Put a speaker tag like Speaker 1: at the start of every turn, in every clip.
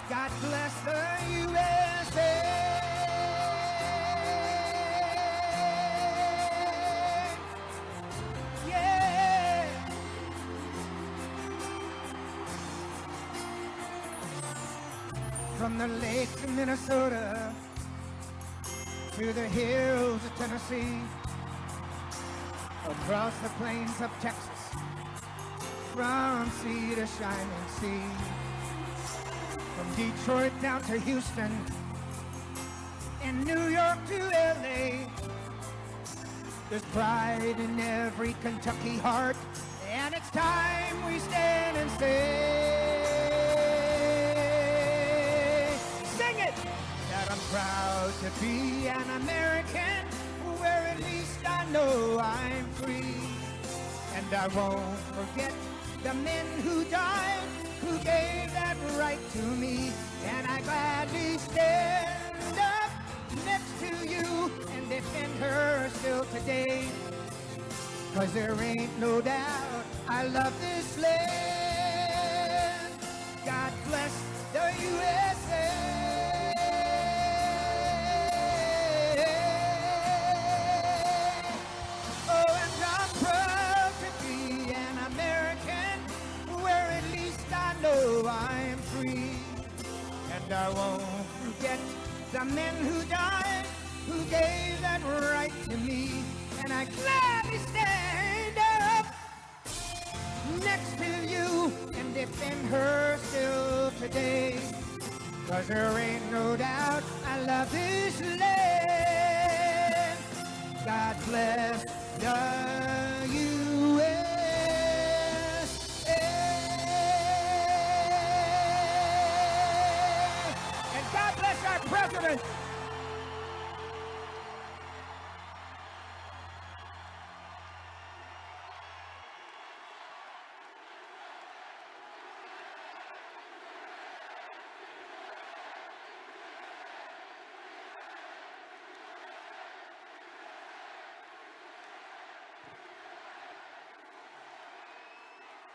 Speaker 1: God bless the USA. From the lakes of Minnesota to the hills of Tennessee, across the plains of Texas, from sea to shining sea, from Detroit down to Houston, and New York to LA. There's pride in every Kentucky heart, and it's time we stand and say, that I'm proud to be an American, where at least I know I'm free. And I won't forget the men who died, who gave that right to me. And I gladly stand up next to you and defend her still today. 'Cause there ain't no doubt I love this land. God bless the USA. I am free, and I won't forget the men who died, who gave that right to me. And I gladly stand up next to you and defend her still today. 'Cause there ain't no doubt I love this land. God bless the USA. Our president.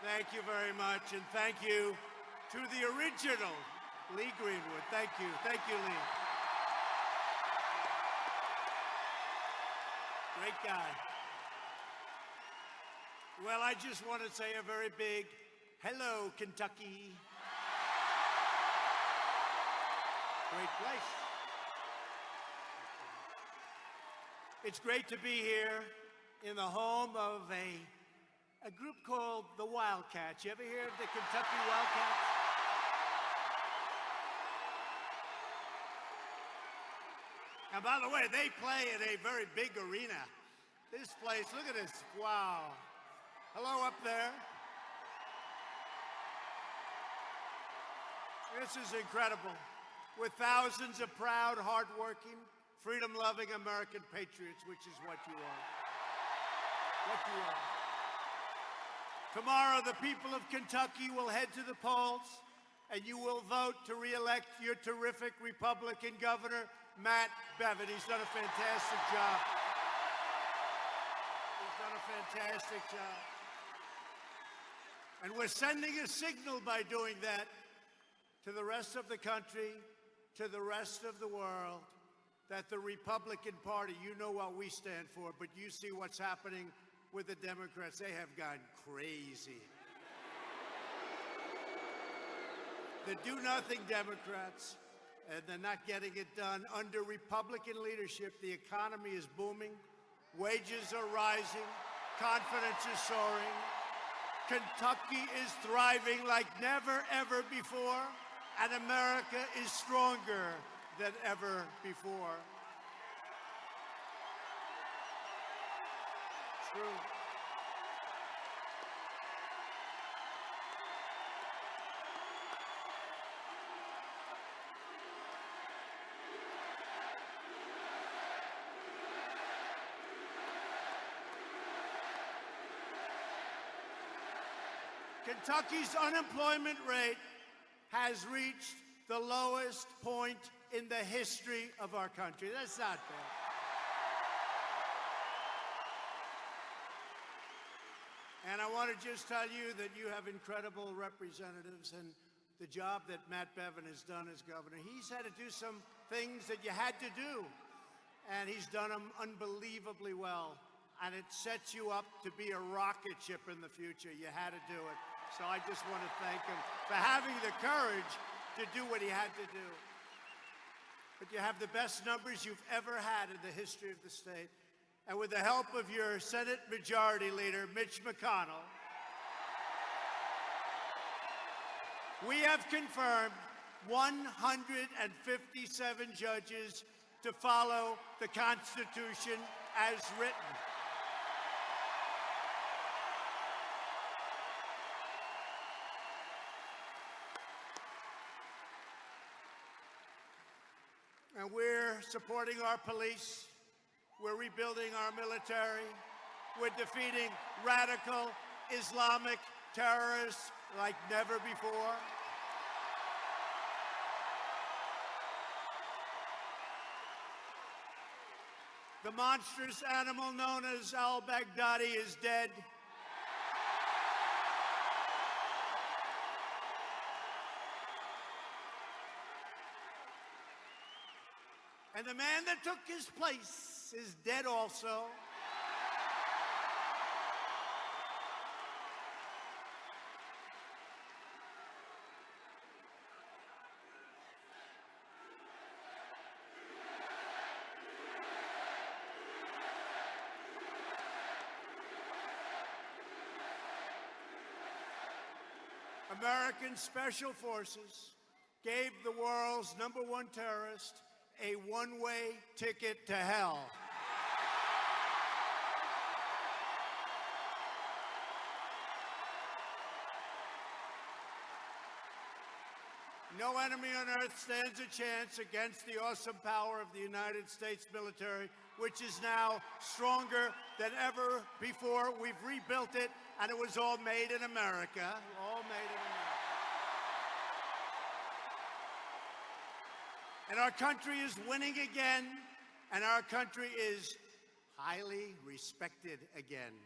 Speaker 2: Thank you very much, and thank you to the original Lee Greenwood. Thank you. Thank you, Lee. Great guy. Well, I just want to say a very big hello, Kentucky. Great place. It's great to be here in the home of a group called the Wildcats. You ever hear of the Kentucky Wildcats? And by the way, they play in a very big arena. This place, look at this, wow. Hello up there. This is incredible. With thousands of proud, hardworking, freedom-loving American patriots, which is what you are. What you are. Tomorrow, the people of Kentucky will head to the polls, and you will vote to re-elect your terrific Republican governor, Matt Bevin. He's done a fantastic job. He's done a fantastic job. And we're sending a signal by doing that to the rest of the country, to the rest of the world, that the Republican Party, you know what we stand for, but you see what's happening with the Democrats. They have gone crazy. The do-nothing Democrats, and they're not getting it done. Under Republican leadership, the economy is booming, wages are rising, confidence is soaring. Kentucky is thriving like never, ever before, and America is stronger than ever before. True. Kentucky's unemployment rate has reached the lowest point in the history of our country. That's not bad. And I want to just tell you that you have incredible representatives, and the job that Matt Bevin has done as governor. He's had to do some things that you had to do, and he's done them unbelievably well. And it sets you up to be a rocket ship in the future. You had to do it. So I just want to thank him for having the courage to do what he had to do. But you have the best numbers you've ever had in the history of the state. And with the help of your Senate Majority Leader, Mitch McConnell, we have confirmed 157 judges to follow the Constitution as written. And we're supporting our police. We're rebuilding our military. We're defeating radical Islamic terrorists like never before. The monstrous animal known as al-Baghdadi is dead. And the man that took his place is dead also. American Special Forces gave the world's #1 terrorist a one-way ticket to hell. No enemy on earth stands a chance against the awesome power of the United States military, which is now stronger than ever before. We've rebuilt it, and it was all made in America. All made in America. And our country is winning again, and our country is highly respected again.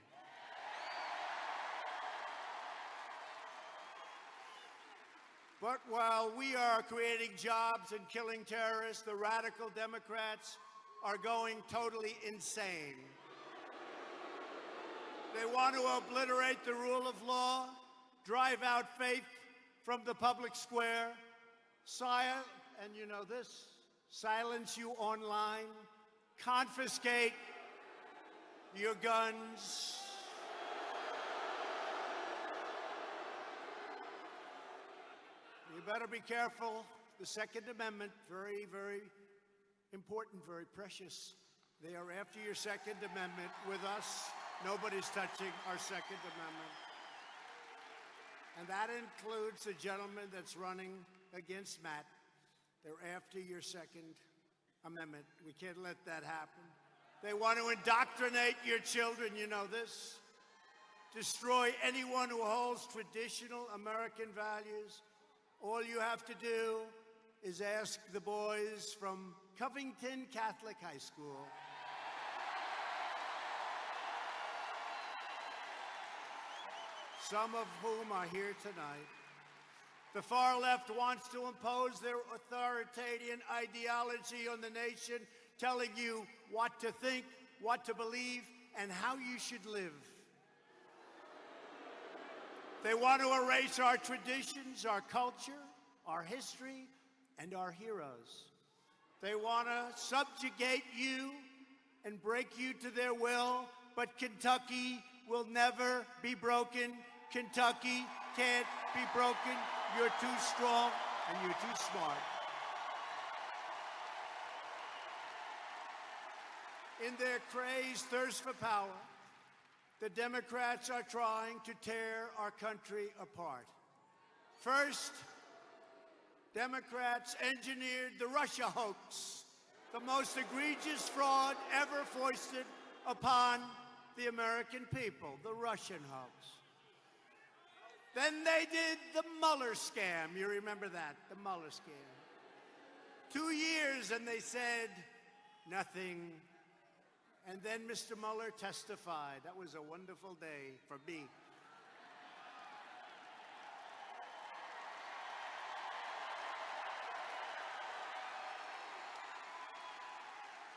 Speaker 2: But while we are creating jobs and killing terrorists, the radical Democrats are going totally insane. They want to obliterate the rule of law, drive out faith from the public square, and you know this, silence you online, confiscate your guns. You better be careful. The Second Amendment, very, very important, very precious. They are after your Second Amendment. With us, nobody's touching our Second Amendment. And that includes the gentleman that's running against Matt. They're after your Second Amendment. We can't let that happen. They want to indoctrinate your children, you know this. Destroy anyone who holds traditional American values. All you have to do is ask the boys from Covington Catholic High School. Some of whom are here tonight. The far left wants to impose their authoritarian ideology on the nation, telling you what to think, what to believe, and how you should live. They want to erase our traditions, our culture, our history, and our heroes. They want to subjugate you and break you to their will, but Kentucky will never be broken. Kentucky can't be broken. You're too strong and you're too smart. In their crazed thirst for power, the Democrats are trying to tear our country apart. First, Democrats engineered the Russia hoax, the most egregious fraud ever foisted upon the American people, the Russian hoax. Then they did the Mueller scam. You remember that, the Mueller scam. 2 years and they said nothing. And then Mr. Mueller testified. That was a wonderful day for me.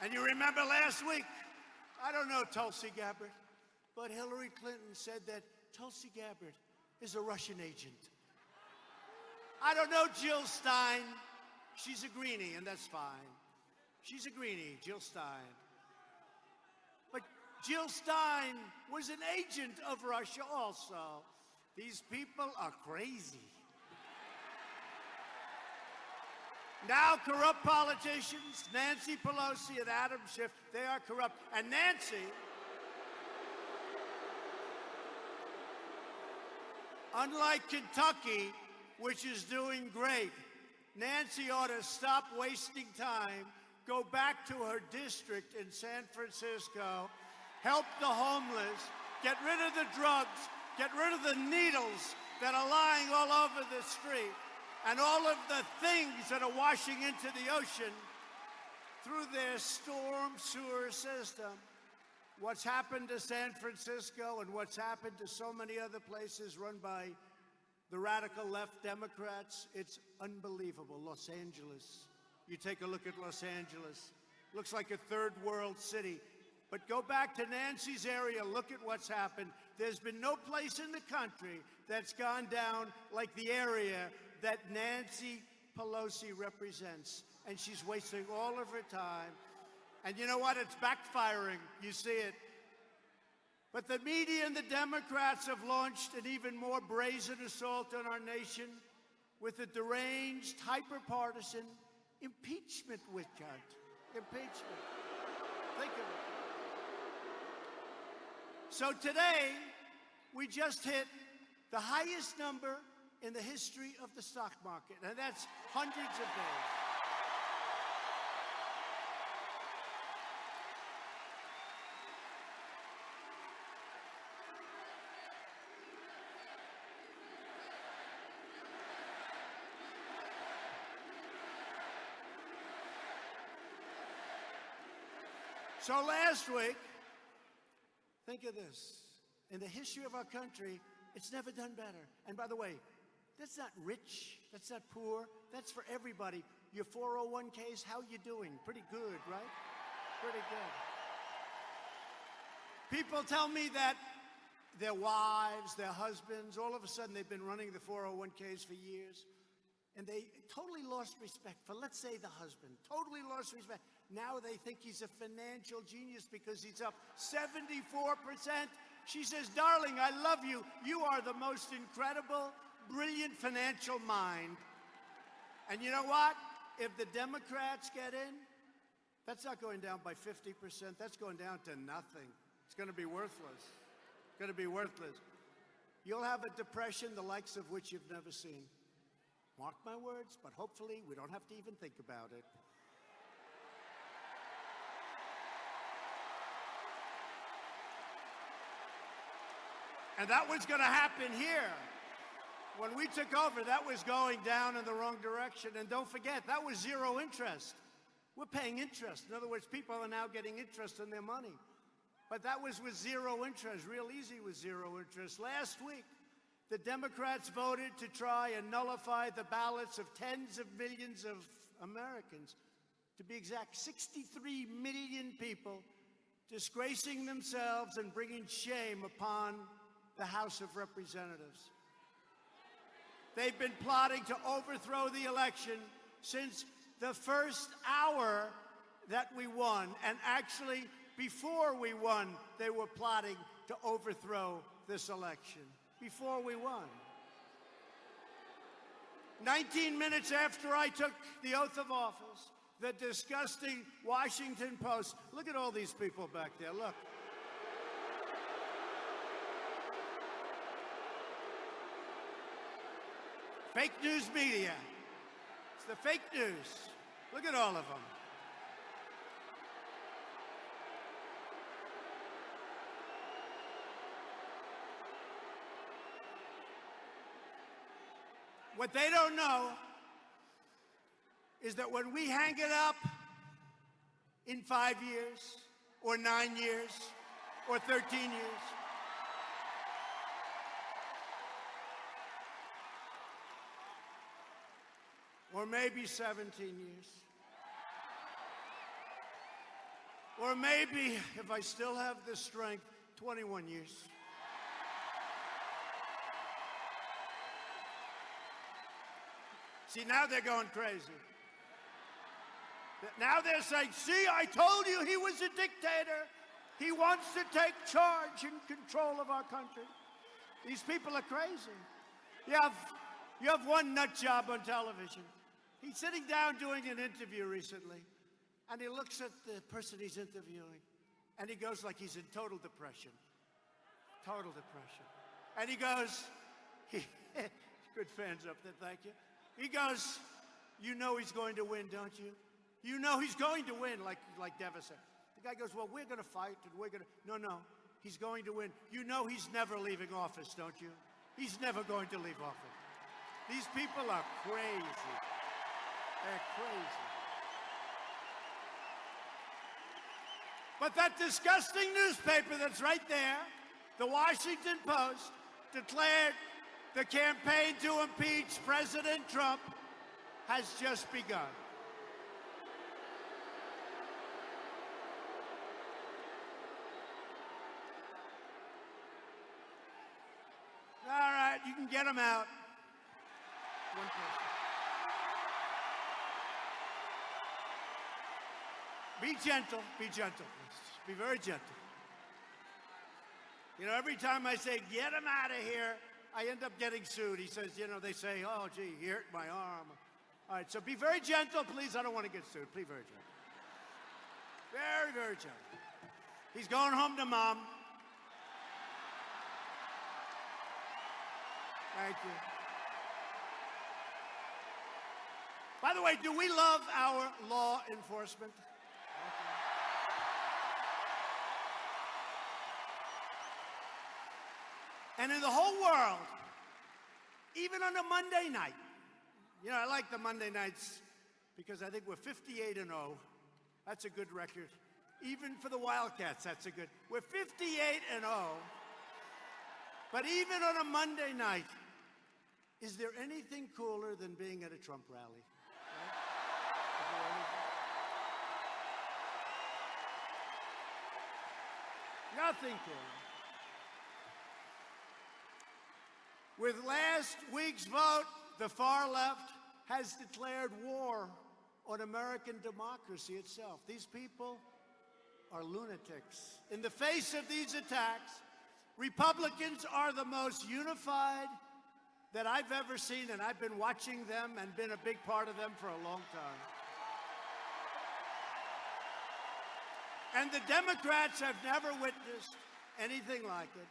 Speaker 2: And you remember last week, I don't know Tulsi Gabbard, but Hillary Clinton said that Tulsi Gabbard is a Russian agent. I don't know Jill Stein. She's a greenie, and that's fine. She's a greenie, Jill Stein. But Jill Stein was an agent of Russia also. These people are crazy. Now corrupt politicians, Nancy Pelosi and Adam Schiff, they are corrupt. And Nancy, unlike Kentucky, which is doing great, Nancy ought to stop wasting time, go back to her district in San Francisco, help the homeless, get rid of the drugs, get rid of the needles that are lying all over the street, and all of the things that are washing into the ocean through their storm sewer system. What's happened to San Francisco and what's happened to so many other places run by the radical left Democrats, it's unbelievable. Los Angeles, you take a look at Los Angeles, looks like a third world city. But go back to Nancy's area, look at what's happened. There's been no place in the country that's gone down like the area that Nancy Pelosi represents. And she's wasting all of her time. And you know what? It's backfiring. You see it. But the media and the Democrats have launched an even more brazen assault on our nation with a deranged, hyper-partisan impeachment witch hunt. Impeachment. Think of it. So today, we just hit the highest number in the history of the stock market, and that's hundreds of days. So last week, think of this. In the history of our country, it's never done better. And by the way, that's not rich, that's not poor, that's for everybody. Your 401ks, how you doing? Pretty good, right? Pretty good. People tell me that their wives, their husbands, all of a sudden they've been running the 401ks for years, and they totally lost respect for, let's say, the husband. Totally lost respect. Now they think he's a financial genius because he's up 74%. She says, darling, I love you. You are the most incredible, brilliant financial mind. And you know what? If the Democrats get in, that's not going down by 50%. That's going down to nothing. It's going to be worthless. It's going to be worthless. You'll have a depression the likes of which you've never seen. Mark my words, but hopefully we don't have to even think about it. And that was going to happen here. When we took over, that was going down in the wrong direction. And don't forget, that was zero interest. We're paying interest. In other words, people are now getting interest on their money. But that was with zero interest, real easy with zero interest. Last week, the Democrats voted to try and nullify the ballots of tens of millions of Americans. To be exact, 63 million people disgracing themselves and bringing shame upon the House of Representatives. They've been plotting to overthrow the election since the first hour that we won. And actually, before we won, they were plotting to overthrow this election. Before we won. 19 minutes after I took the oath of office, the disgusting Washington Post, look at all these people back there, look. Fake news media. It's the fake news. Look at all of them. What they don't know is that when we hang it up in 5 years, or 9 years, or 13 years, or maybe 17 years, Or maybe, if I still have the strength, 21 years. See, now they're going crazy. Now they're saying, see, I told you he was a dictator. He wants to take charge and control of our country. These people are crazy. You have one nut job on television. He's sitting down doing an interview recently, and he looks at the person he's interviewing, and he goes like he's in total depression. Total depression. And he goes, good fans up there, thank you. He goes, you know he's going to win, don't you? You know he's going to win, like devastated. The guy goes, well, we're going to fight, and we're going to... No, he's going to win. You know he's never leaving office, don't you? He's never going to leave office. These people are crazy. They're crazy. But that disgusting newspaper that's right there, the Washington Post, declared the campaign to impeach President Trump has just begun. All right, you can get them out. One person. Be gentle, please. Be very gentle. You know, every time I say, get him out of here, I end up getting sued. He says, you know, they say, oh, gee, he hurt my arm. All right, so be very gentle, please. I don't want to get sued. Please, very gentle. Very, very gentle. He's going home to Mom. Thank you. By the way, do we love our law enforcement? And in the whole world, even on a Monday night, you know, I like the Monday nights because I think we're 58-0. That's a good record. Even for the Wildcats, that's a good. We're 58-0. But even on a Monday night, is there anything cooler than being at a Trump rally? Right? Nothing cooler. With last week's vote, the far left has declared war on American democracy itself. These people are lunatics. In the face of these attacks, Republicans are the most unified that I've ever seen, and I've been watching them and been a big part of them for a long time. And the Democrats have never witnessed anything like it.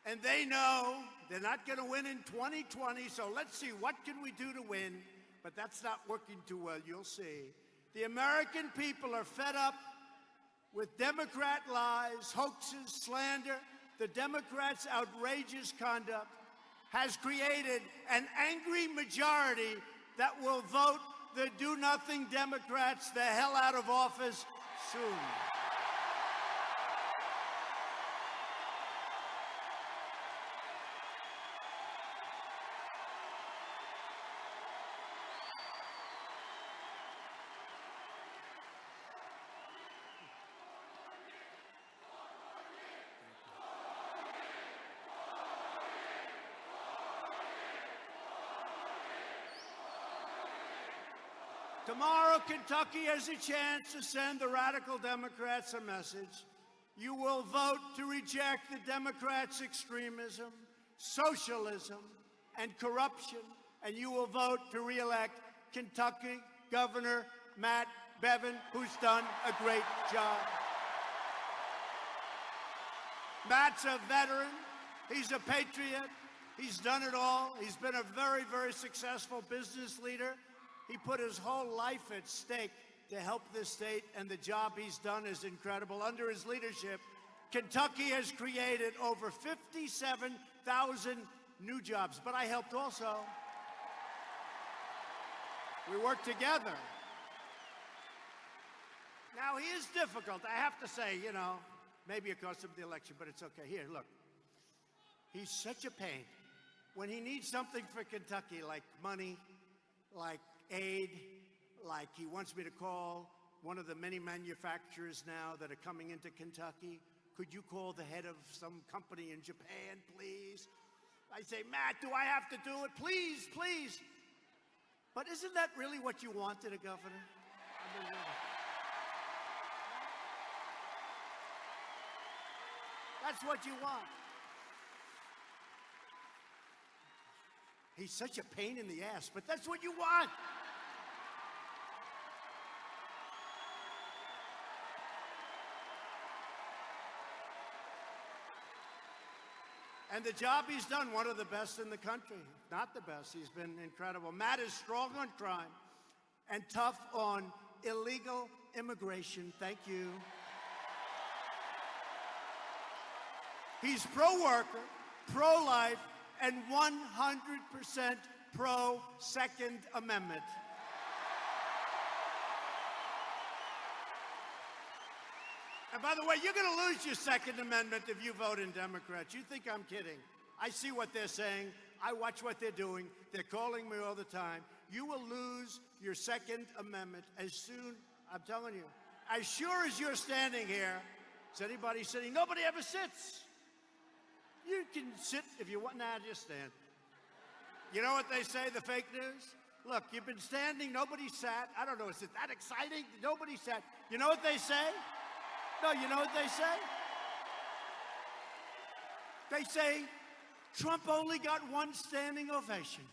Speaker 2: And they know they're not going to win in 2020, so let's see, what can we do to win? But that's not working too well, you'll see. The American people are fed up with Democrat lies, hoaxes, slander. The Democrats' outrageous conduct has created an angry majority that will vote the do-nothing Democrats the hell out of office soon. Tomorrow, Kentucky has a chance to send the radical Democrats a message. You will vote to reject the Democrats' extremism, socialism, and corruption, and you will vote to re-elect Kentucky Governor Matt Bevin, who's done a great job. Matt's a veteran. He's a patriot. He's done it all. He's been a very, very successful business leader. He put his whole life at stake to help this state, and the job he's done is incredible. Under his leadership, Kentucky has created over 57,000 new jobs. But I helped also. We worked together. Now, he is difficult, I have to say, you know, maybe it cost him the election, but it's okay. Here, look. He's such a pain. When he needs something for Kentucky, like money, like aid, like he wants me to call one of the many manufacturers now that are coming into Kentucky, could you call the head of some company in Japan, please? I say, Matt, do I have to do it? Please, please. But isn't that really what you wanted, a governor? I mean, really. That's what you want. He's such a pain in the ass, but that's what you want. And the job he's done, one of the best in the country. Not the best, he's been incredible. Matt is strong on crime and tough on illegal immigration. Thank you. He's pro-worker, pro-life, and 100% pro-Second Amendment. And by the way, you're going to lose your Second Amendment if you vote in Democrats. You think I'm kidding. I see what they're saying. I watch what they're doing. They're calling me all the time. You will lose your Second Amendment as soon, I'm telling you, as sure as you're standing here. Is anybody sitting? Nobody ever sits. You can sit if you want. Nah, just stand. You know what they say, the fake news? Look, you've been standing, nobody sat. I don't know, is it that exciting? Nobody sat. You know what they say? No, you know what they say? They say Trump only got one standing ovation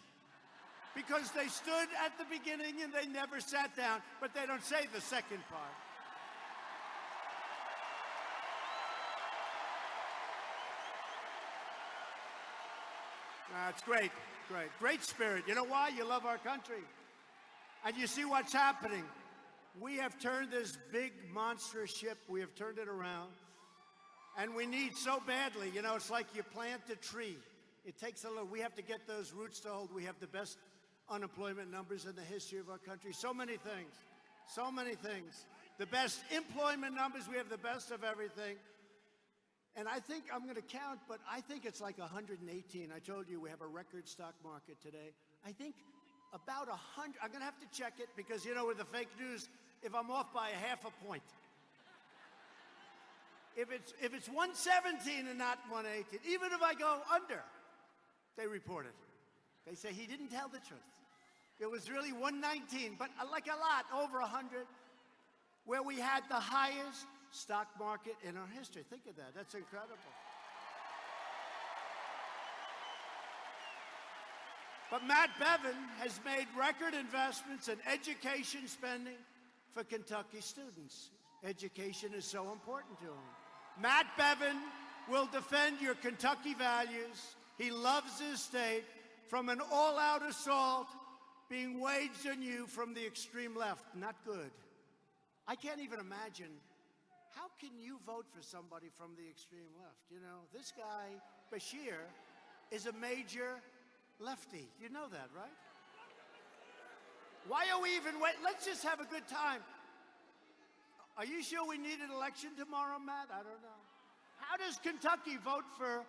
Speaker 2: because they stood at the beginning and they never sat down, but they don't say the second part. It's great, great, great spirit. You know why? You love our country. And you see what's happening. We have turned this big monstrous ship, we have turned it around. And we need so badly, you know, it's like you plant a tree. It takes a little, we have to get those roots to hold. We have the best unemployment numbers in the history of our country. So many things, so many things. The best employment numbers, we have the best of everything. And I think, I'm going to count, but I think it's like 118. I told you we have a record stock market today. I think about 100, I'm going to have to check it because, you know, with the fake news, if I'm off by a half a point. If it's 117 and not 118, even if I go under, they report it. They say he didn't tell the truth. It was really 119, but like a lot, over 100, where we had the highest stock market in our history. Think of that. That's incredible. But Matt Bevin has made record investments in education spending for Kentucky students. Education is so important to him. Matt Bevin will defend your Kentucky values. He loves his state from an all-out assault being waged on you from the extreme left. Not good. I can't even imagine. How can you vote for somebody from the extreme left? You know, this guy, Bashir, is a major lefty. You know that, right? Why are we even waiting? Let's just have a good time. Are you sure we need an election tomorrow, Matt? I don't know. How does Kentucky vote for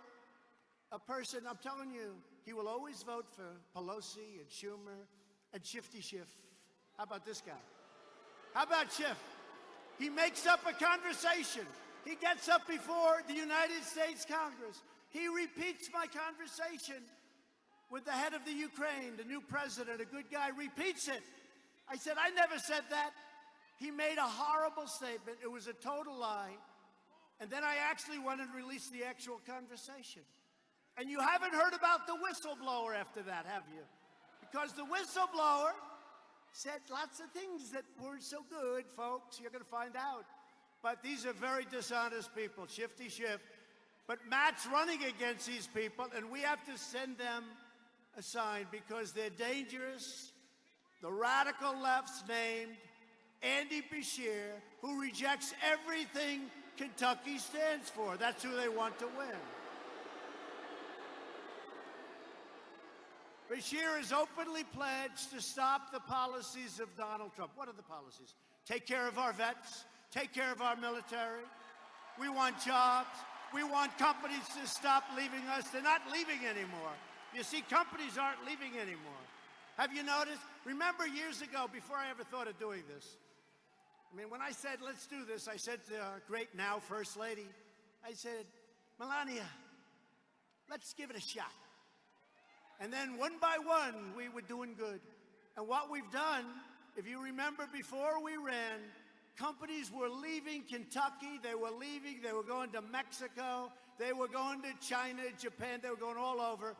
Speaker 2: a person? I'm telling you, he will always vote for Pelosi and Schumer and Shifty Schiff. How about this guy? How about Schiff? He makes up a conversation. He gets up before the United States Congress. He repeats my conversation with the head of the Ukraine, the new president, a good guy, repeats it. I said, I never said that. He made a horrible statement. It was a total lie. And then I actually went and released the actual conversation. And you haven't heard about the whistleblower after that, have you? Because the whistleblower said lots of things that weren't so good, folks. You're going to find out. But these are very dishonest people, Shifty Schiff. But Matt's running against these people, and we have to send them a sign because they're dangerous. The radical left's named Andy Bashir, who rejects everything Kentucky stands for. That's who they want to win. Bashir has openly pledged to stop the policies of Donald Trump. What are the policies? Take care of our vets, take care of our military. We want jobs. We want companies to stop leaving us. They're not leaving anymore. You see, companies aren't leaving anymore. Have you noticed? Remember years ago, before I ever thought of doing this, I mean, when I said, let's do this, I said to our great now First Lady, I said, Melania, let's give it a shot. And then one by one, we were doing good. And what we've done, if you remember before we ran, companies were leaving Kentucky, they were going to Mexico, they were going to China, Japan, they were going all over.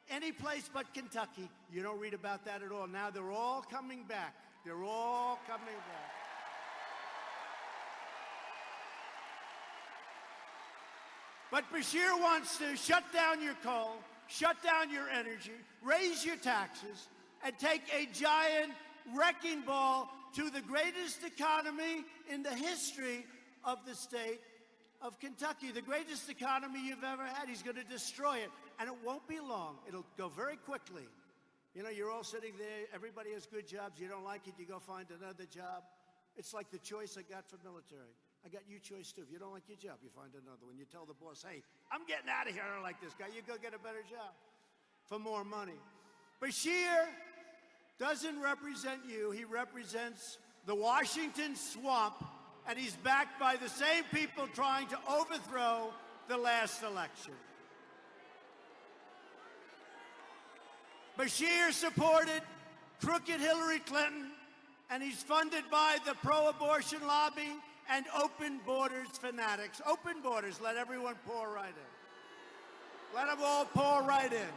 Speaker 2: Any place but Kentucky. You don't read about that at all. Now they're all coming back. They're all coming back. But Bashir wants to shut down your coal, shut down your energy, raise your taxes, and take a giant wrecking ball to the greatest economy in the history of the state of Kentucky, the greatest economy you've ever had. He's going to destroy it, and it won't be long. It'll go very quickly. You know, you're all sitting there, everybody has good jobs, you don't like it, you go find another job. It's like the choice I got for military. I got your choice too. If you don't like your job, you find another one. You tell the boss, hey, I'm getting out of here, I don't like this guy. You go get a better job for more money. Bashir doesn't represent you, he represents the Washington swamp, and he's backed by the same people trying to overthrow the last election. Bashir supported crooked Hillary Clinton, and he's funded by the pro-abortion lobby and open borders fanatics. Open borders, let everyone pour right in. Let them all pour right in.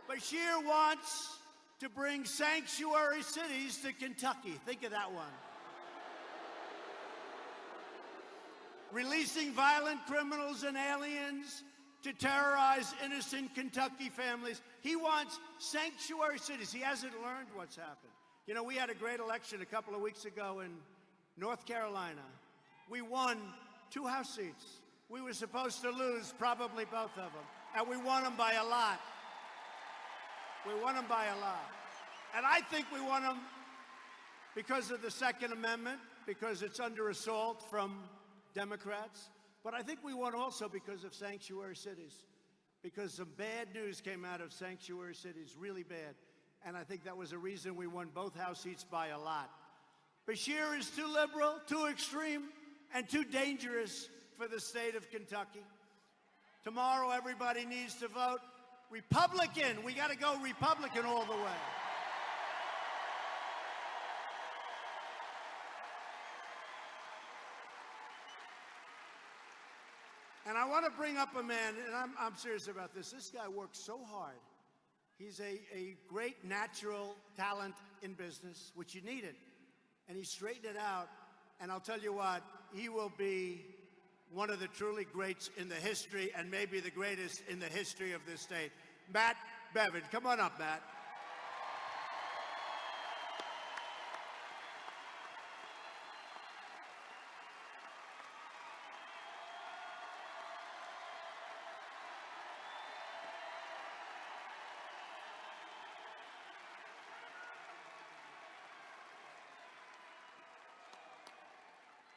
Speaker 2: Bashir wants to bring sanctuary cities to Kentucky. Think of that one. Releasing violent criminals and aliens to terrorize innocent Kentucky families. He wants sanctuary cities. He hasn't learned what's happened. You know, we had a great election a couple of weeks ago in North Carolina. We won 2 House seats. We were supposed to lose probably both of them, and we won them by a lot. We won them by a lot. And I think we won them because of the Second Amendment, because it's under assault from Democrats. But I think we won also because of sanctuary cities, because some bad news came out of sanctuary cities, really bad. And I think that was a reason we won both House seats by a lot. Bashir is too liberal, too extreme, and too dangerous for the state of Kentucky. Tomorrow, everybody needs to vote Republican. We got to go Republican all the way. And I want to bring up a man, and I'm serious about this. This guy works so hard. He's a great natural talent in business, which you needed. And he straightened it out. And I'll tell you what, he will be one of the truly greats in the history, and maybe the greatest in the history of this state. Matt Bevin. Come on up, Matt.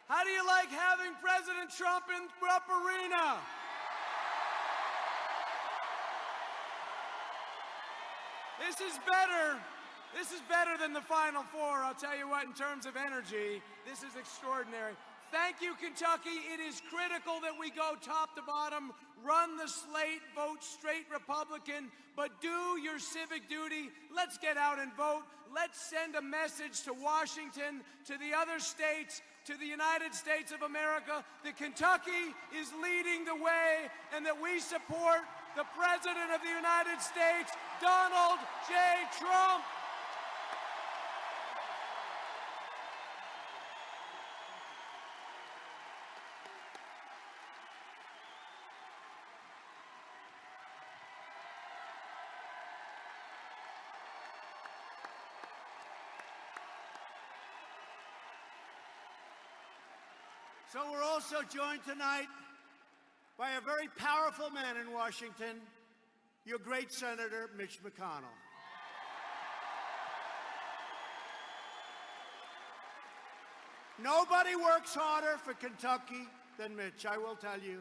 Speaker 3: How do you like having President Trump in Rupp Arena? This is better. This is better than the Final Four. I'll tell you what, in terms of energy, this is extraordinary. Thank you, Kentucky. It is critical that we go top to bottom, run the slate, vote straight Republican, but do your civic duty. Let's get out and vote. Let's send a message to Washington, to the other states, to the United States of America that Kentucky is leading the way and that we support the President of the United States, Donald J. Trump.
Speaker 2: So we're also joined tonight by a very powerful man in Washington, your great Senator, Mitch McConnell. Nobody works harder for Kentucky than Mitch, I will tell you.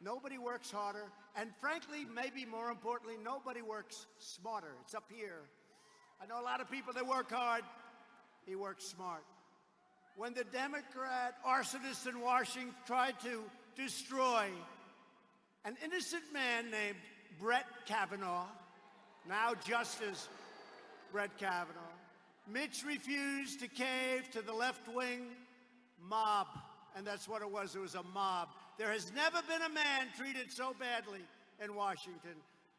Speaker 2: Nobody works harder, and frankly, maybe more importantly, nobody works smarter. It's up here. I know a lot of people that work hard. He works smart. when the Democrat arsonist in Washington tried to destroy an innocent man named Brett Kavanaugh, now Justice Brett Kavanaugh. Mitch refused to cave to the left-wing mob, and that's what it was. It was a mob. There has never been a man treated so badly in Washington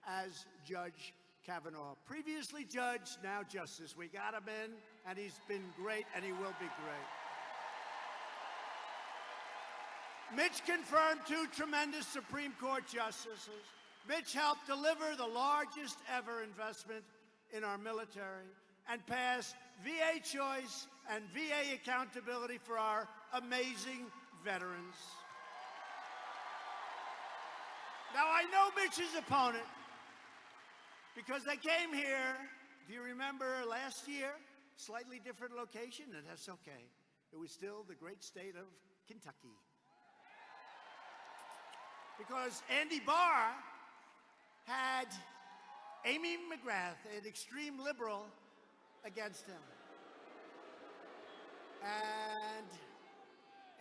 Speaker 2: as Judge Kavanaugh. Previously judge, now justice. We got him in, and he's been great, and he will be great. Mitch confirmed 2 tremendous Supreme Court justices. Mitch helped deliver the largest ever investment in our military and pass VA choice and VA accountability for our amazing veterans. Now, I know Mitch's opponent because they came here, do you remember last year? Slightly different location, and that's okay. It was still the great state of Kentucky. Because Andy Barr had Amy McGrath, an extreme liberal, against him. And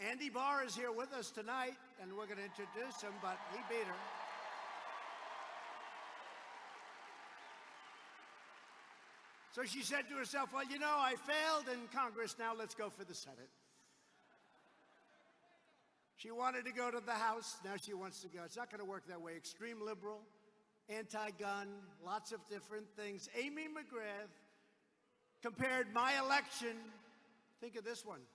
Speaker 2: Andy Barr is here with us tonight, and we're going to introduce him, but he beat her. So she said to herself, well, you know, I failed in Congress, now let's go for the Senate. She wanted to go to the House, now she wants to go. It's not going to work that way. Extreme liberal, anti-gun, lots of different things. Amy McGrath compared my election, think of this one.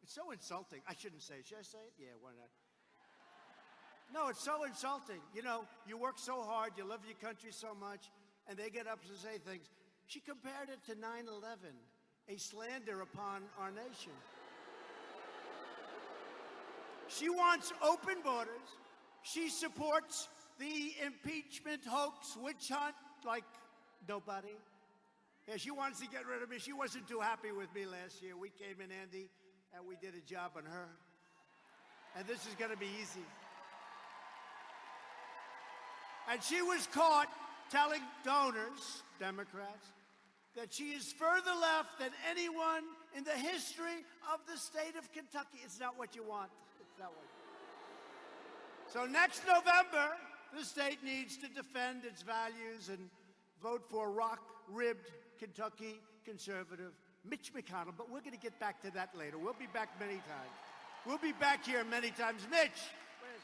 Speaker 2: It's so insulting. I shouldn't say it. Should I say it? Yeah, why not? No, it's so insulting. You know, you work so hard, you love your country so much, and they get up and say things. She compared it to 9/11, a slander upon our nation. She wants open borders. She supports the impeachment hoax witch hunt like nobody. Yeah, she wants to get rid of me. She wasn't too happy with me last year. We came in, Andy, and we did a job on her. And this is going to be easy. And she was caught telling donors, Democrats, that she is further left than anyone in the history of the state of Kentucky. It's not what you want. It's not what you want. So next November, the state needs to defend its values and vote for rock-ribbed Kentucky conservative Mitch McConnell. But we're going to get back to that later. We'll be back many times. We'll be back here many times. Mitch, where's Mitch?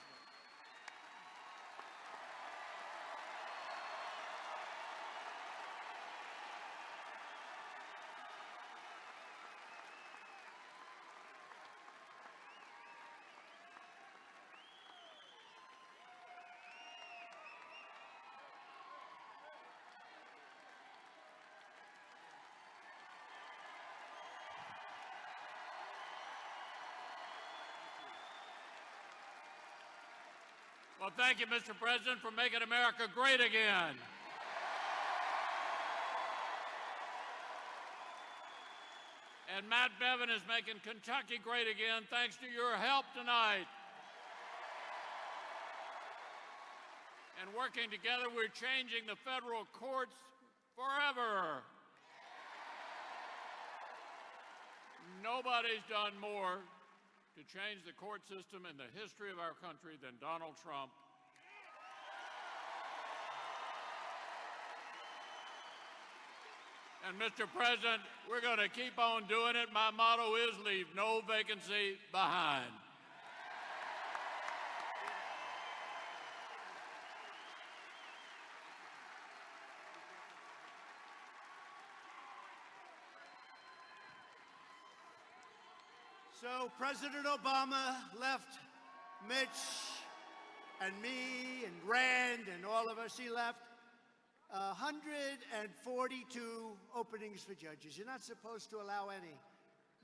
Speaker 4: Well, thank you, Mr. President, for making America great again. And Matt Bevin is making Kentucky great again thanks to your help tonight. And working together, we're changing the federal courts forever. Nobody's done more to change the court system in the history of our country than Donald Trump. And Mr. President, we're going to keep on doing it. My motto is leave no vacancy behind.
Speaker 2: So President Obama left Mitch and me and Rand and all of us. He left 142 openings for judges. You're not supposed to allow any.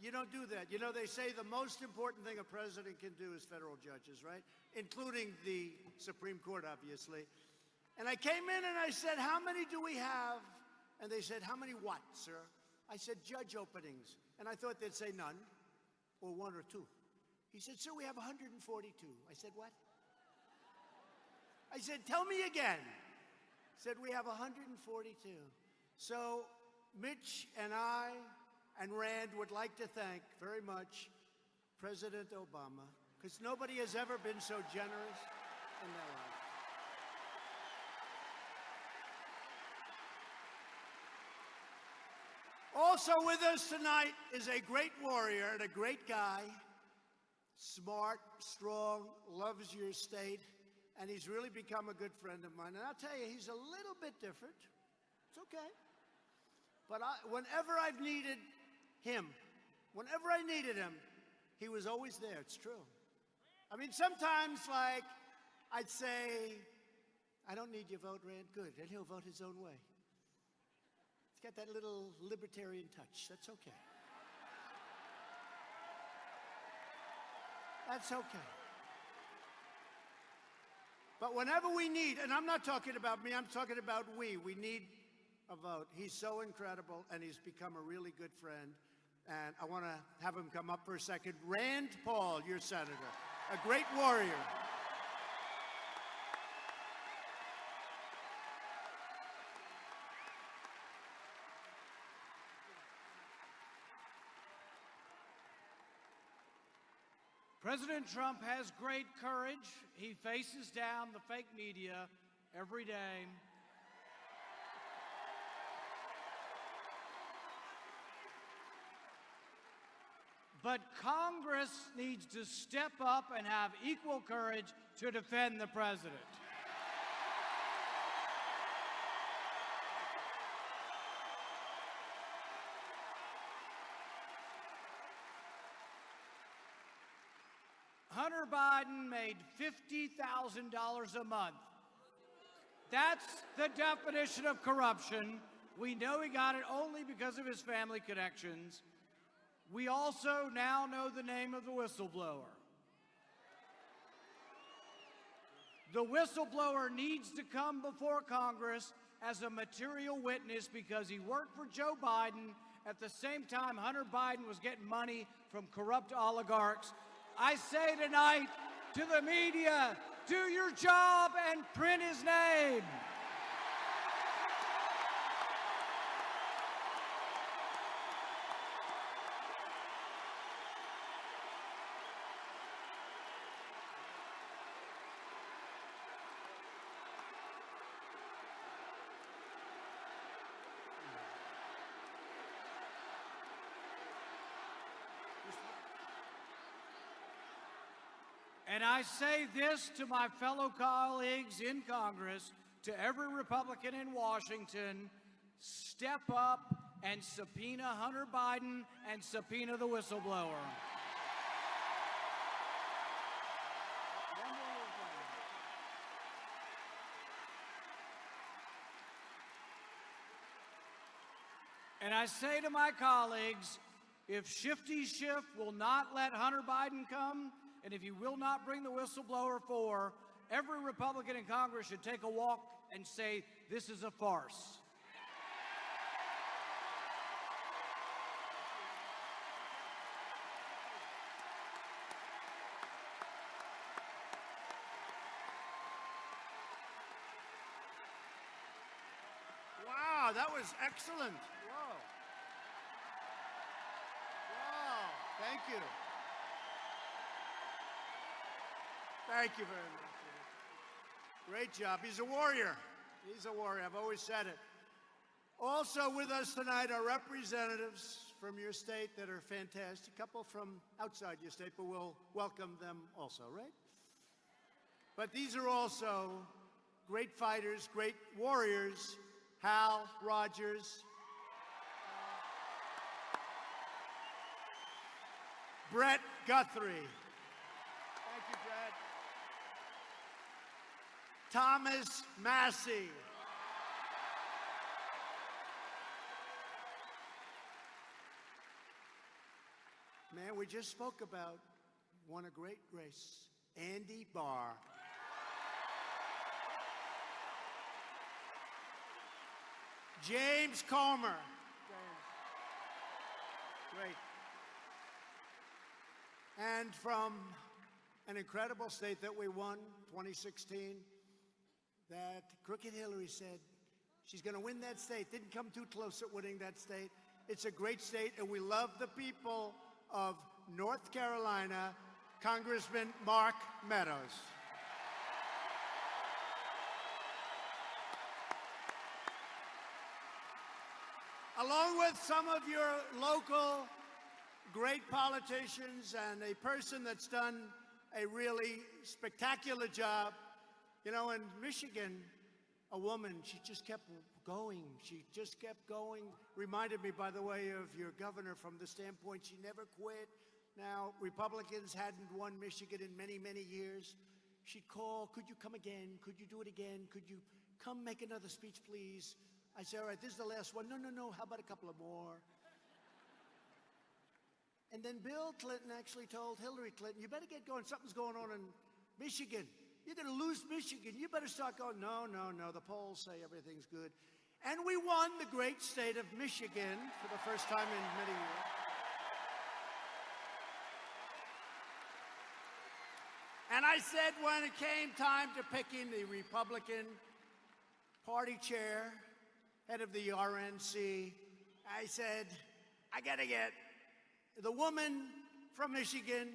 Speaker 2: You don't do that. You know, they say the most important thing a president can do is federal judges, right? Including the Supreme Court, obviously. And I came in and I said, how many do we have? And they said, how many what, sir? I said, judge openings. And I thought they'd say none. Or 1 or 2. He said, sir, we have 142. I said, what? I said, tell me again. He said, we have 142. So Mitch and I and Rand would like to thank very much President Obama, because nobody has ever been so generous in their life. Also with us tonight is a great warrior and a great guy, smart, strong, loves your state, and he's really become a good friend of mine. And I'll tell you, he's a little bit different. It's okay. But whenever I've needed him, he was always there. It's true. I mean, sometimes, like, I'd say, I don't need your vote, Rand. Good. And he'll vote his own way. He's got that little libertarian touch. That's okay. That's okay. But whenever we need, and I'm not talking about me, I'm talking about we need a vote. He's so incredible, and he's become a really good friend. And I want to have him come up for a second. Rand Paul, your senator, a great warrior.
Speaker 5: President Trump has great courage. He faces down the fake media every day. But Congress needs to step up and have equal courage to defend the president. Hunter Biden made $50,000 a month. That's the definition of corruption. We know he got it only because of his family connections. We also now know the name of the whistleblower. The whistleblower needs to come before Congress as a material witness because he worked for Joe Biden at the same time Hunter Biden was getting money from corrupt oligarchs. I say tonight to the media, do your job and print his name. And I say this to my fellow colleagues in Congress, to every Republican in Washington, step up and subpoena Hunter Biden and subpoena the whistleblower. And I say to my colleagues, if Shifty Schiff will not let Hunter Biden come, and if he will not bring the whistleblower forward, every Republican in Congress should take a walk and say, this is a farce.
Speaker 2: Wow, that was excellent. Whoa. Wow, thank you. Thank you very much. Great job. He's a warrior. He's a warrior. I've always said it. Also with us tonight are representatives from your state that are fantastic. A couple from outside your state, but we'll welcome them also, right? But these are also great fighters, great warriors. Hal Rogers, Brett Guthrie. Thank you, Brett. Thomas Massey. Man, we just spoke about, won a great race, Andy Barr. James Comer. Great. And from an incredible state that we won, 2016, that Crooked Hillary said she's going to win that state. Didn't come too close at winning that state. It's a great state, and we love the people of North Carolina, Congressman Mark Meadows. Along with some of your local great politicians and a person that's done a really spectacular job. You know, in Michigan, a woman, she just kept going. She just kept going. Reminded me, by the way, of your governor from the standpoint she never quit. Now, Republicans hadn't won Michigan in many, many years. She'd call, could you come again? Could you do it again? Could you come make another speech, please? I said, all right, this is the last one. No, no, no, how about a couple of more? And then Bill Clinton actually told Hillary Clinton, you better get going. Something's going on in Michigan. You're going to lose Michigan. You better start going. No, no, no. The polls say everything's good. And we won the great state of Michigan for the first time in many years. And I said when it came time to picking the Republican Party chair, head of the RNC, I said, I got to get the woman from Michigan,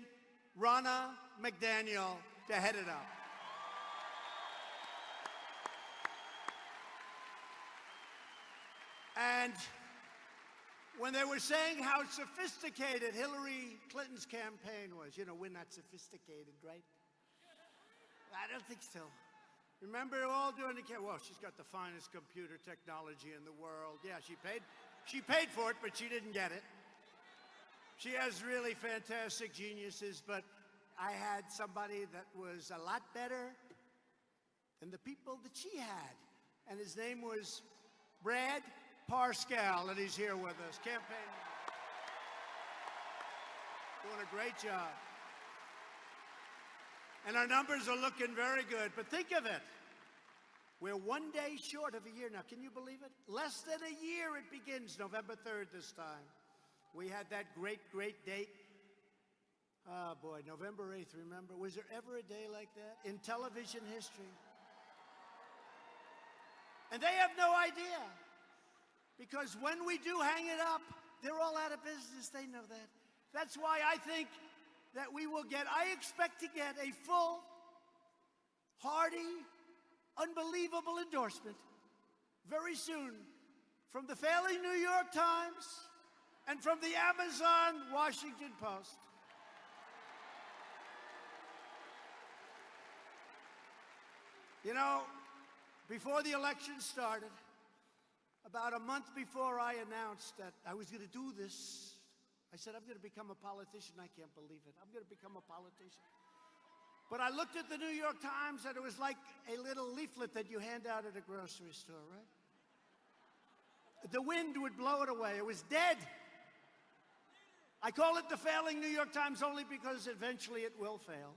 Speaker 2: Ronna McDaniel, to head it up. And when they were saying how sophisticated Hillary Clinton's campaign was, you know, we're not sophisticated, right? I don't think so. Remember all during the campaign, well, she's got the finest computer technology in the world. Yeah, she paid for it, but she didn't get it. She has really fantastic geniuses, but I had somebody that was a lot better than the people that she had. And his name was Brad Parscale, and he's here with us. Campaign. Doing a great job. And our numbers are looking very good. But think of it. We're 1 day short of a year now. Can you believe it? Less than a year it begins, November 3rd this time. We had that great, great date. Oh, boy, November 8th, remember? Was there ever a day like that in television history? And they have no idea. Because when we do hang it up, they're all out of business. They know that. That's why I think that I expect to get a full, hearty, unbelievable endorsement very soon from the failing New York Times and from the Amazon Washington Post. You know, before the election started, about a month before I announced that I was going to do this, I said, I'm going to become a politician. I can't believe it. I'm going to become a politician. But I looked at the New York Times, and it was like a little leaflet that you hand out at a grocery store, right? The wind would blow it away. It was dead. I call it the failing New York Times only because eventually it will fail.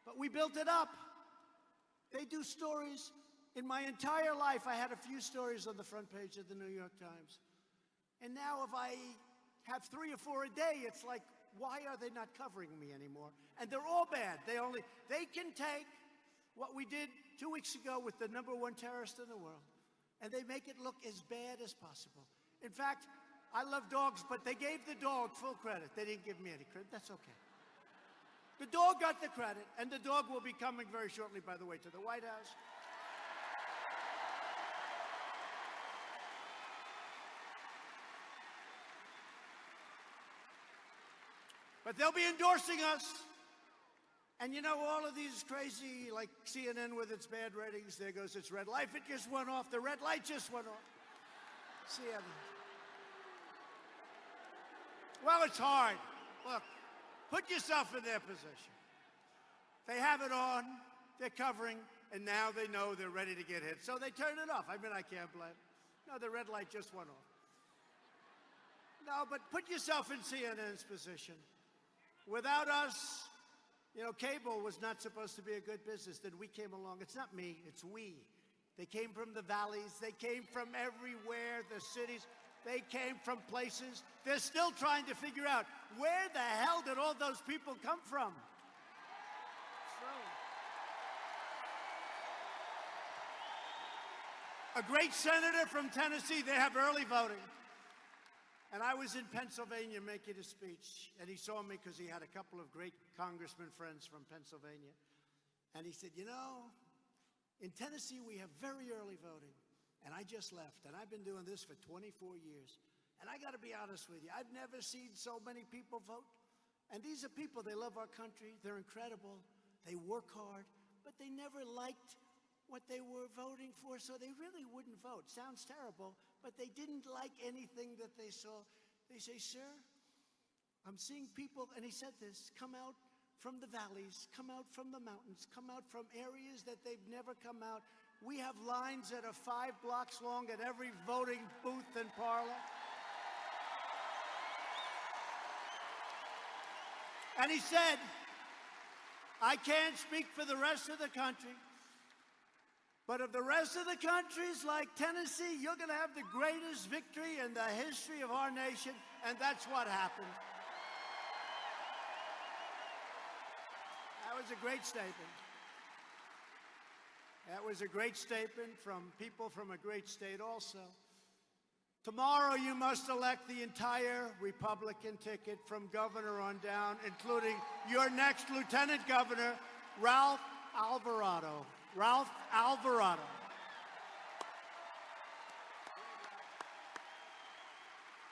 Speaker 2: But we built it up. They do stories. In my entire life, I had a few stories on the front page of the New York Times. And now if I have 3 or 4 a day, it's like, why are they not covering me anymore? And they're all bad. They can take what we did 2 weeks ago with the #1 terrorist in the world, and they make it look as bad as possible. In fact, I love dogs, but they gave the dog full credit. They didn't give me any credit. That's okay. The dog got the credit, and the dog will be coming very shortly, by the way, to the White House. But they'll be endorsing us. And you know, all of these crazy, like CNN with its bad ratings, there goes its red light. It just went off. The red light just went off. CNN. Well, it's hard. Look, put yourself in their position. They have it on, they're covering, and now they know they're ready to get hit. So they turn it off. I mean, I can't blame. No, the red light just went off. No, but put yourself in CNN's position. Without us, you know, cable was not supposed to be a good business. Then we came along. It's not me, it's we. They came from the valleys. They came from everywhere, the cities. They came from places. They're still trying to figure out, where the hell did all those people come from? A great senator from Tennessee, they have early voting. And I was in Pennsylvania making a speech, and he saw me because he had a couple of great congressman friends from Pennsylvania. And he said, you know, in Tennessee, we have very early voting. And I just left, and I've been doing this for 24 years. And I got to be honest with you, I've never seen so many people vote. And these are people, they love our country, they're incredible, they work hard, but they never liked what they were voting for, so they really wouldn't vote. Sounds terrible, but they didn't like anything that they saw. They say, sir, I'm seeing people, and he said this, come out from the valleys, come out from the mountains, come out from areas that they've never come out. We have lines that are 5 blocks long at every voting booth and parlor. And he said, I can't speak for the rest of the country, but if the rest of the countries like Tennessee, you're going to have the greatest victory in the history of our nation, and that's what happened. That was a great statement. That was a great statement from people from a great state also. Tomorrow you must elect the entire Republican ticket from governor on down, including your next lieutenant governor, Ralph Alvarado. Ralph Alvarado.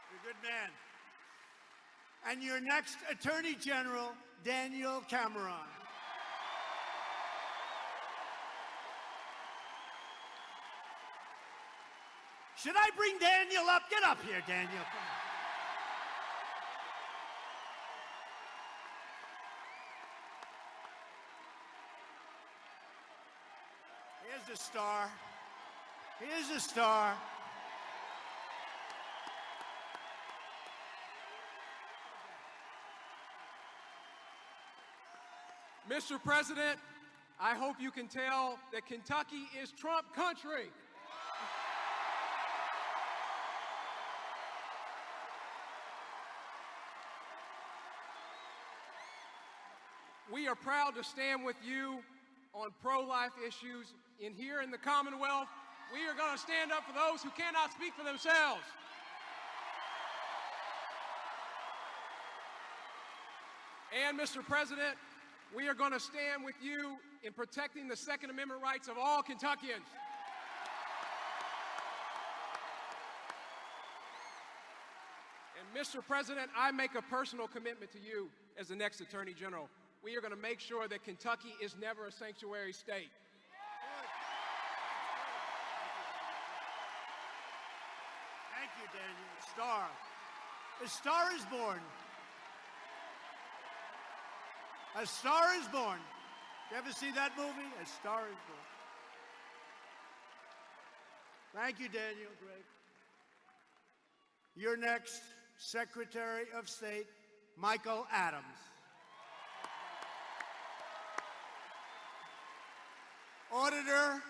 Speaker 2: You're a good man. And your next Attorney General, Daniel Cameron. Should I bring Daniel up? Get up here, Daniel. Come on. Here's the star. Here's the star.
Speaker 6: Mr. President, I hope you can tell that Kentucky is Trump country. We are proud to stand with you on pro-life issues. Here in the Commonwealth, we are going to stand up for those who cannot speak for themselves. And, Mr. President, we are going to stand with you in protecting the Second Amendment rights of all Kentuckians. And, Mr. President, I make a personal commitment to you as the next Attorney General. We are going to make sure that Kentucky is never a sanctuary state.
Speaker 2: Thank you, Daniel. Star. A star is born. A Star is Born. You ever see that movie? A Star is Born. Thank you, Daniel. Great. Your next Secretary of State, Michael Adams. Auditor,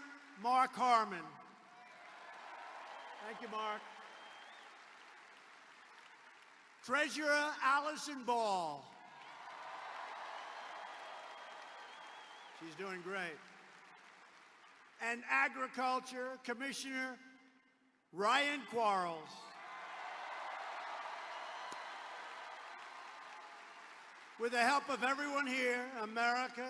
Speaker 2: Mark Harmon. Thank you, Mark. Treasurer, Allison Ball. She's doing great. And Agriculture Commissioner Ryan Quarles. With the help of everyone here, America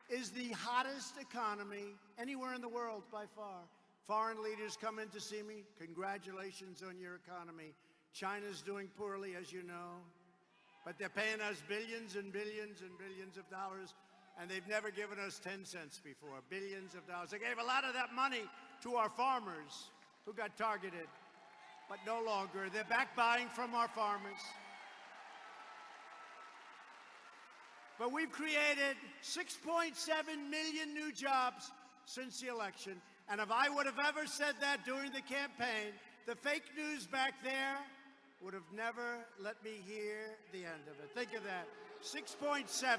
Speaker 2: is the hottest economy anywhere in the world by far. Foreign leaders come in to see me. Congratulations on your economy. China's doing poorly, as you know, but they're paying us billions and billions and billions of dollars. And they've never given us 10 cents before, billions of dollars. They gave a lot of that money to our farmers who got targeted, but no longer. They're back buying from our farmers. But we've created 6.7 million new jobs since the election. And if I would have ever said that during the campaign, the fake news back there would have never let me hear the end of it. Think of that, 6.7.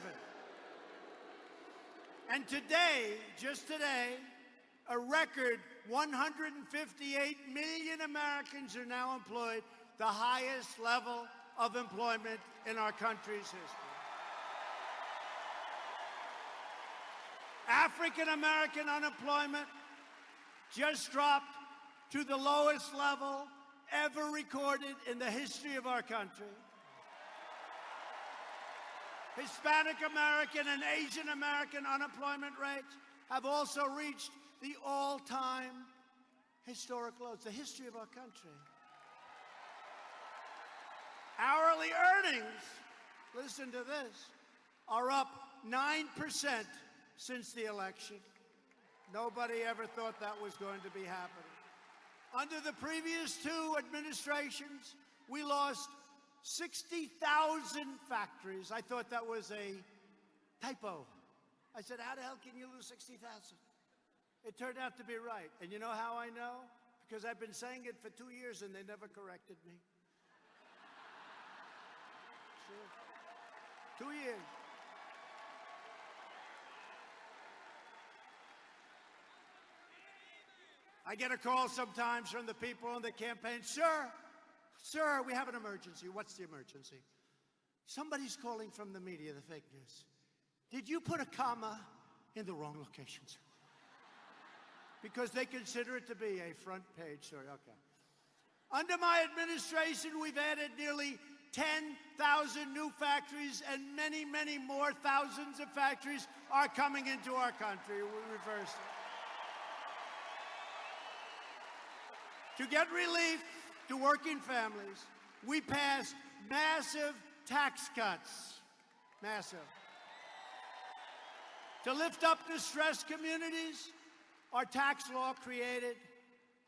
Speaker 2: And today, just today, a record 158 million Americans are now employed, the highest level of employment in our country's history. African American unemployment just dropped to the lowest level ever recorded in the history of our country. Hispanic American and Asian American unemployment rates have also reached the all-time historic lows, the history of our country. Hourly earnings, listen to this, are up 9% since the election. Nobody ever thought that was going to be happening. Under the previous two administrations, we lost 60,000 factories. I thought that was a typo. I said, how the hell can you lose 60,000? It turned out to be right. And you know how I know? Because I've been saying it for 2 years and they never corrected me. Sure. 2 years. I get a call sometimes from the people on the campaign, Sir, we have an emergency. What's the emergency? Somebody's calling from the media, the fake news. Did you put a comma in the wrong location, sir? Because they consider it to be a front page story. Okay. Under my administration, we've added nearly 10,000 new factories, and many, many more thousands of factories are coming into our country. We reversed it. To get relief to working families, we passed massive tax cuts. Massive. To lift up distressed communities, our tax law created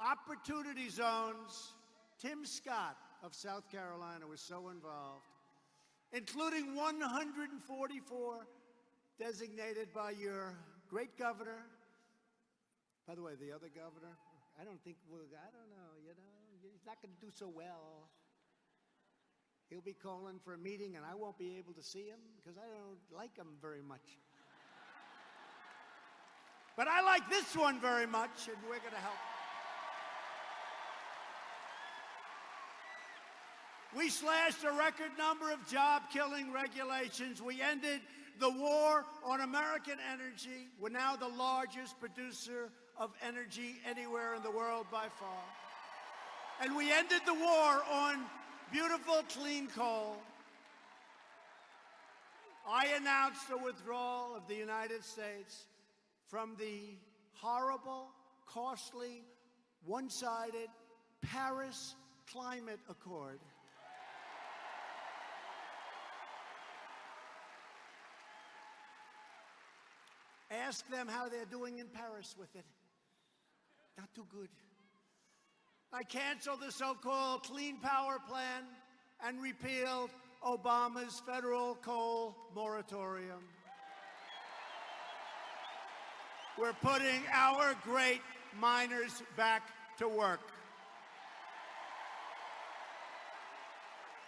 Speaker 2: opportunity zones. Tim Scott of South Carolina was so involved, including 144 designated by your great governor. By the way, the other governor, I don't know, he's not going to do so well. He'll be calling for a meeting and I won't be able to see him because I don't like him very much. But I like this one very much, and we're going to help. We slashed a record number of job-killing regulations. We ended the war on American energy. We're now the largest producer of energy anywhere in the world by far. And we ended the war on beautiful clean coal. I announced a withdrawal of the United States from the horrible, costly, one-sided Paris Climate Accord. Ask them how they're doing in Paris with it. Not too good. I canceled the so-called Clean Power Plan and repealed Obama's federal coal moratorium. We're putting our great miners back to work.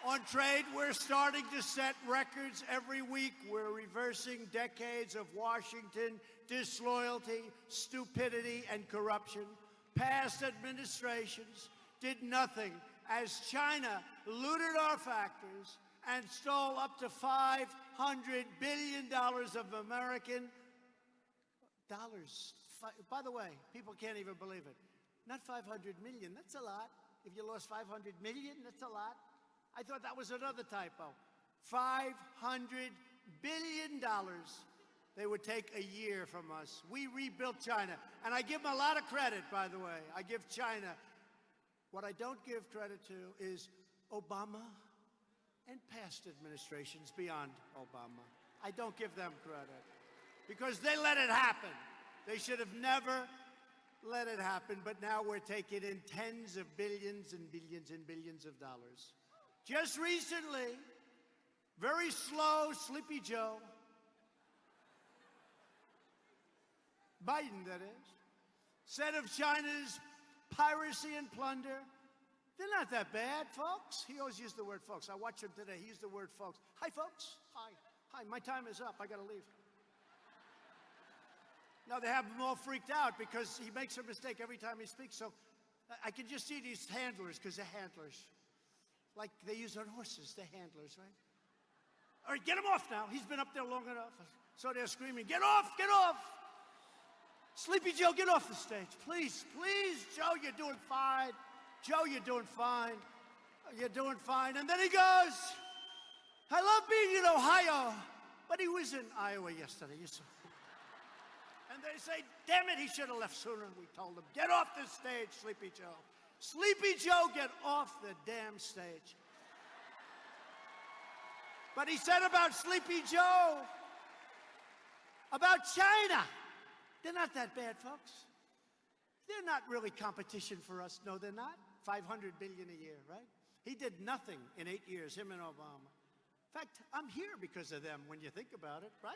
Speaker 2: On trade, we're starting to set records every week. We're reversing decades of Washington disloyalty, stupidity, and corruption. Past administrations did nothing as China looted our factories and stole up to $500 billion of American dollars. By the way, people can't even believe it. Not 500 million, that's a lot. If you lost 500 million, that's a lot. I thought that was another typo. $500 billion they would take a year from us. We rebuilt China. And I give them a lot of credit, by the way. I give China. What I don't give credit to is Obama and past administrations beyond Obama. I don't give them credit because they let it happen. They should have never let it happen, but now we're taking in tens of billions and billions and billions of dollars. Just recently, very slow, Sleepy Joe, Biden, that is, said of China's piracy and plunder, they're not that bad, folks. He always used the word folks. I watched him today. He used the word folks. Hi, folks. Hi. Hi, my time is up. I got to leave. Now, they have him all freaked out because he makes a mistake every time he speaks. So I can just see these handlers, because they're handlers. Like they use on horses, they're handlers, right? All right, get him off now. He's been up there long enough. So they're screaming, get off, get off. Sleepy Joe, get off the stage. Please, please, Joe, you're doing fine. Joe, you're doing fine. You're doing fine. And then he goes, I love being in Ohio. But he was in Iowa yesterday, you saw. And they say, damn it, he should have left sooner. We told him, get off the stage, Sleepy Joe. Sleepy Joe, get off the damn stage. But he said about Sleepy Joe, about China, they're not that bad, folks. They're not really competition for us. No, they're not. $500 billion a year, right? He did nothing in 8 years, him and Obama. In fact, I'm here because of them when you think about it, right?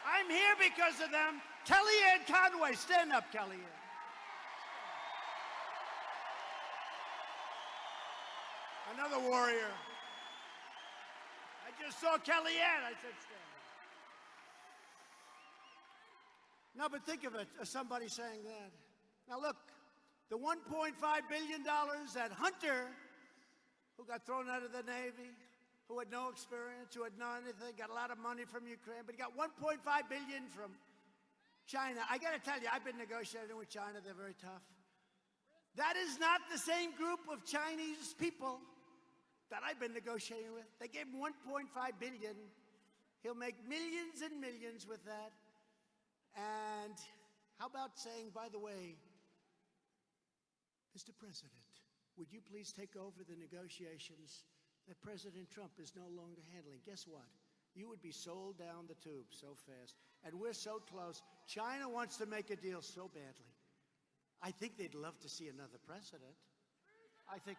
Speaker 2: I'm here because of them. Kellyanne Conway, stand up, Kellyanne. Another warrior. I just saw Kellyanne. I said, stand up. No, but think of it, somebody saying that. Now look, the $1.5 billion that Hunter, who got thrown out of the Navy, who had no experience, who had no anything, got a lot of money from Ukraine, but he got $1.5 billion from China. I got to tell you, I've been negotiating with China. They're very tough. That is not the same group of Chinese people that I've been negotiating with. They gave him $1.5 billion. He'll make millions and millions with that. And how about saying, by the way, Mr. President, would you please take over the negotiations that President Trump is no longer handling? Guess what? You would be sold down the tube so fast. And we're so close. China wants to make a deal so badly. I think they'd love to see another president. I think,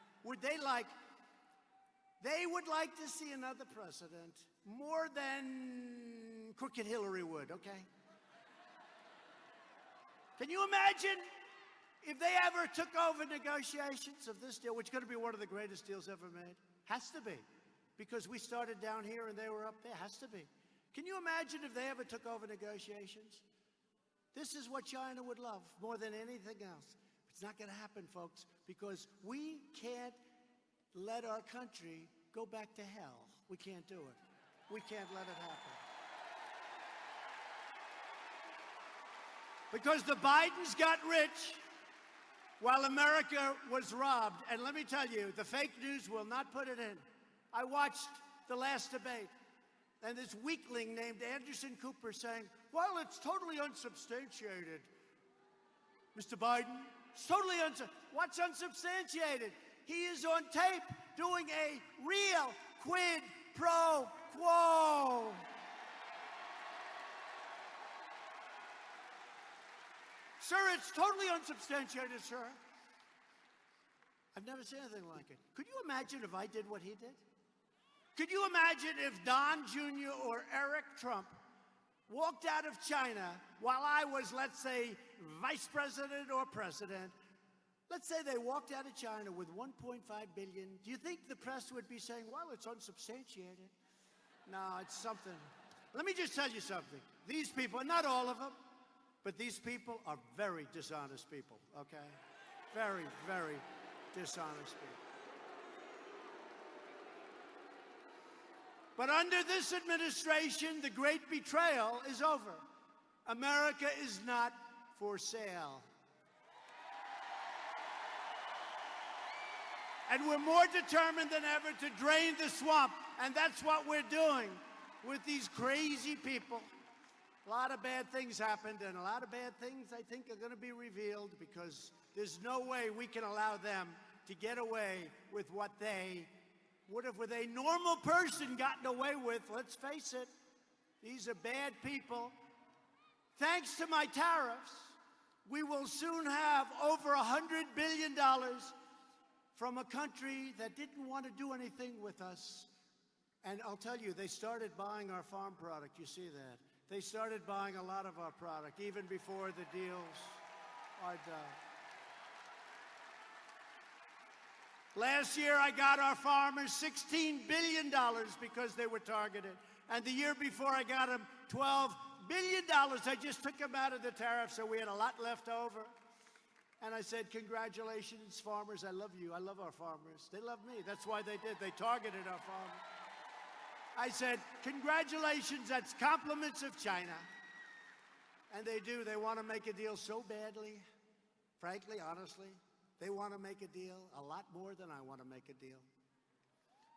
Speaker 2: they would like to see another president more than crooked Hillary would, okay? Can you imagine if they ever took over negotiations of this deal, which is going to be one of the greatest deals ever made? Has to be. Because we started down here and they were up there. Has to be. Can you imagine if they ever took over negotiations? This is what China would love more than anything else. It's not going to happen, folks, because we can't let our country go back to hell. We can't do it. We can't let it happen. Because the Bidens got rich while America was robbed. And let me tell you, the fake news will not put it in. I watched the last debate, and this weakling named Anderson Cooper saying, well, it's totally unsubstantiated. Mr. Biden, it's totally what's unsubstantiated? He is on tape doing a real quid pro quo. Sir, it's totally unsubstantiated, sir. I've never seen anything like it. Could you imagine if I did what he did? Could you imagine if Don Jr. or Eric Trump walked out of China while I was, let's say, vice president or president? Let's say they walked out of China with $1.5 billion. Do you think the press would be saying, well, it's unsubstantiated? No, it's something. Let me just tell you something. These people, not all of them, but these people are very dishonest people, okay? Very, very dishonest people. But under this administration, the great betrayal is over. America is not for sale. And we're more determined than ever to drain the swamp. And that's what we're doing with these crazy people. A lot of bad things happened, and a lot of bad things, I think, are going to be revealed because there's no way we can allow them to get away with what they would have with a normal person gotten away with. Let's face it, these are bad people. Thanks to my tariffs, we will soon have over $100 billion from a country that didn't want to do anything with us. And I'll tell you, they started buying our farm product. You see that. They started buying a lot of our product, even before the deals are done. Last year, I got our farmers $16 billion because they were targeted. And the year before, I got them $12 billion. I just took them out of the tariff, so we had a lot left over. And I said, congratulations, farmers. I love you. I love our farmers. They love me. That's why they did. They targeted our farmers. I said, congratulations, that's compliments of China. And they do. They want to make a deal so badly. Frankly, honestly, they want to make a deal a lot more than I want to make a deal.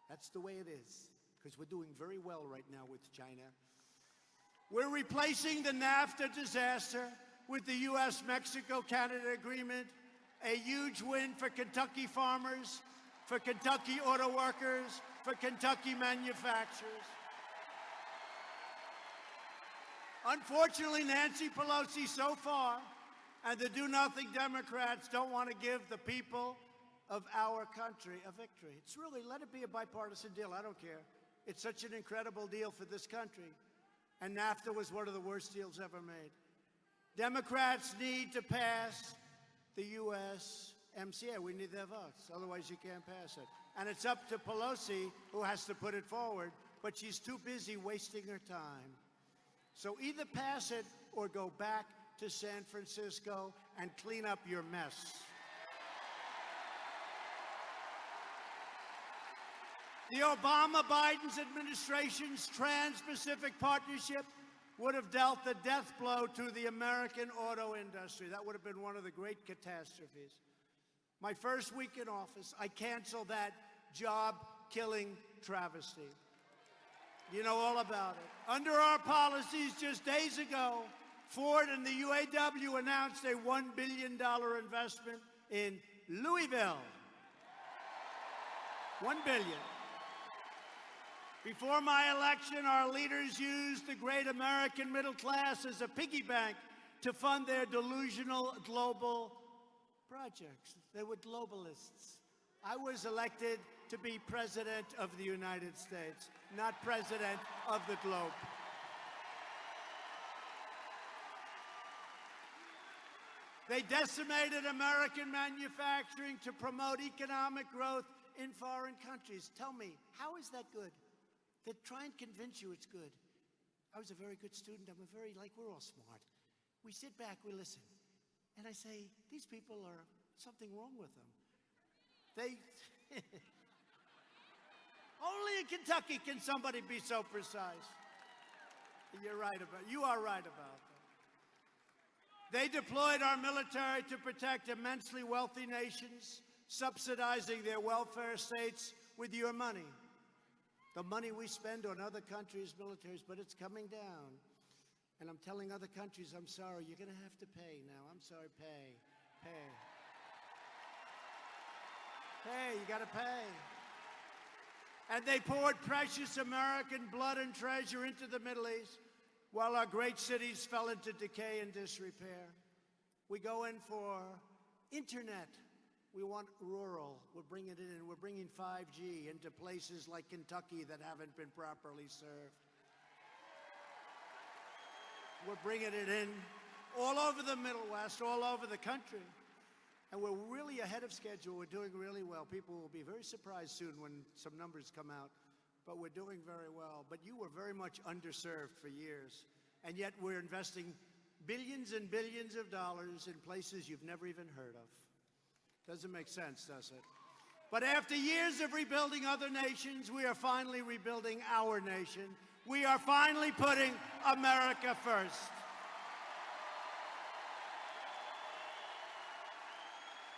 Speaker 2: That's the way it is, because we're doing very well right now with China. We're replacing the NAFTA disaster with the U.S.-Mexico-Canada agreement, a huge win for Kentucky farmers, for Kentucky auto workers, for Kentucky manufacturers. Unfortunately, Nancy Pelosi so far and the do-nothing Democrats don't want to give the people of our country a victory. It's really, let it be a bipartisan deal. I don't care. It's such an incredible deal for this country. And NAFTA was one of the worst deals ever made. Democrats need to pass the USMCA. We need their votes. Otherwise, you can't pass it. And it's up to Pelosi, who has to put it forward, but she's too busy wasting her time. So either pass it or go back to San Francisco and clean up your mess. The Obama-Biden administration's Trans-Pacific Partnership would have dealt the death blow to the American auto industry. That would have been one of the great catastrophes. My first week in office, I canceled that job-killing travesty. You know all about it. Under our policies just days ago, Ford and the UAW announced a $1 billion investment in Louisville. $1 billion. Before my election, our leaders used the great American middle class as a piggy bank to fund their delusional global projects. They were globalists. I was elected to be president of the United States, not president of the globe. They decimated American manufacturing to promote economic growth in foreign countries. Tell me, how is that good? They try and convince you it's good. I was a very good student. We're all smart. We sit back, we listen. And I say, these people are something wrong with them. Only in Kentucky can somebody be so precise. You are right about that. They deployed our military to protect immensely wealthy nations, subsidizing their welfare states with your money. The money we spend on other countries' militaries, but it's coming down. And I'm telling other countries, I'm sorry, you're going to have to pay now. I'm sorry, pay. Pay, you got to pay. And they poured precious American blood and treasure into the Middle East while our great cities fell into decay and disrepair. We go in for internet. We want rural. We're bringing it in. We're bringing 5G into places like Kentucky that haven't been properly served. We're bringing it in all over the Middle West, all over the country. And we're really ahead of schedule. We're doing really well. People will be very surprised soon when some numbers come out. But we're doing very well. But you were very much underserved for years. And yet we're investing billions and billions of dollars in places you've never even heard of. Doesn't make sense, does it? But after years of rebuilding other nations, we are finally rebuilding our nation. We are finally putting America first.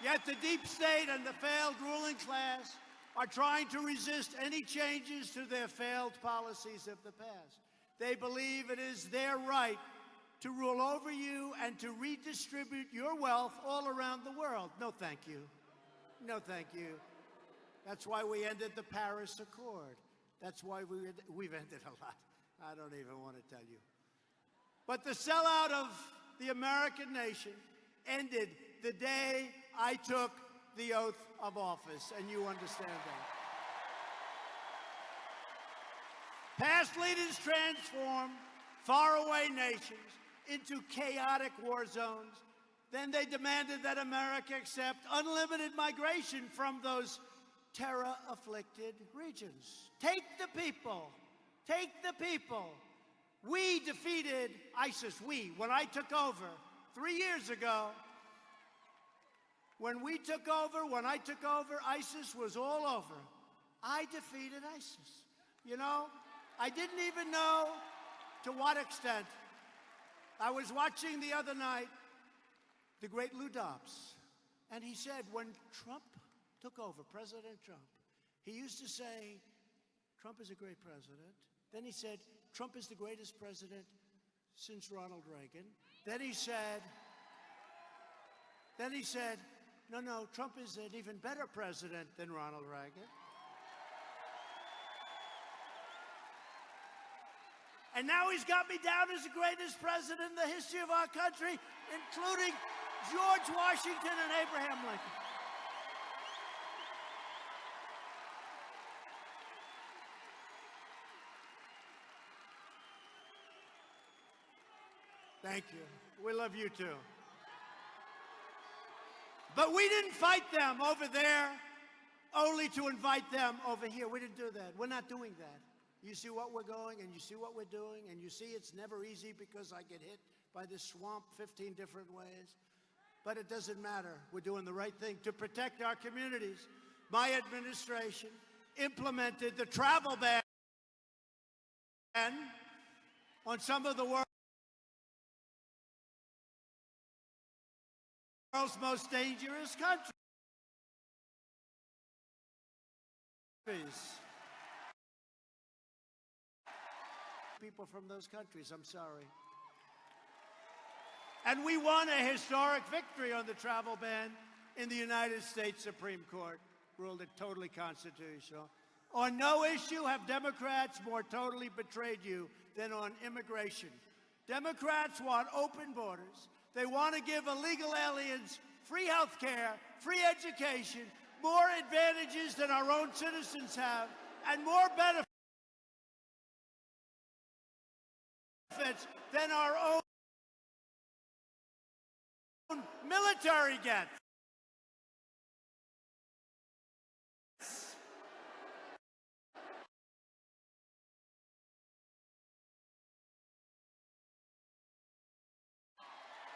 Speaker 2: Yet the deep state and the failed ruling class are trying to resist any changes to their failed policies of the past. They believe it is their right to rule over you and to redistribute your wealth all around the world. No, thank you. No, thank you. That's why we ended the Paris Accord. That's why we've ended a lot. I don't even want to tell you. But the sellout of the American nation ended the day I took the oath of office, and you understand that. Past leaders transformed faraway nations into chaotic war zones. Then they demanded that America accept unlimited migration from those terror-afflicted regions. Take the people. Take the people. We defeated ISIS. When I took over 3 years ago, when I took over, ISIS was all over. I defeated ISIS. You know, I didn't even know to what extent. I was watching the other night the great Lou Dobbs. And he said when Trump took over, President Trump, he used to say, Trump is a great president. Then he said, Trump is the greatest president since Ronald Reagan. Then he said, no, Trump is an even better president than Ronald Reagan. And now he's got me down as the greatest president in the history of our country, including George Washington and Abraham Lincoln. Thank you. We love you too. But we didn't fight them over there only to invite them over here. We didn't do that. We're not doing that. You see what we're going and you see what we're doing and you see it's never easy because I get hit by this swamp 15 different ways. But it doesn't matter. We're doing the right thing to protect our communities. My administration implemented the travel ban on some of the world's most dangerous countries. People from those countries, I'm sorry. And we won a historic victory on the travel ban in the United States Supreme Court, ruled it totally constitutional. On no issue have Democrats more totally betrayed you than on immigration. Democrats want open borders. They want to give illegal aliens free health care, free education, more advantages than our own citizens have, and more benefits than our own military gets.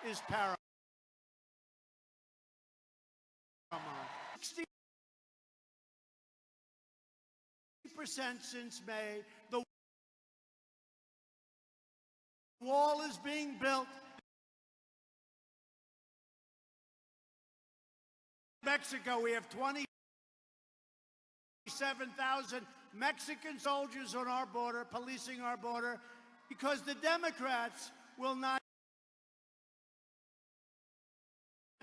Speaker 2: Is paramount. 60% since May. The wall is being built. Mexico, we have 27,000 Mexican soldiers on our border, policing our border, because the Democrats will not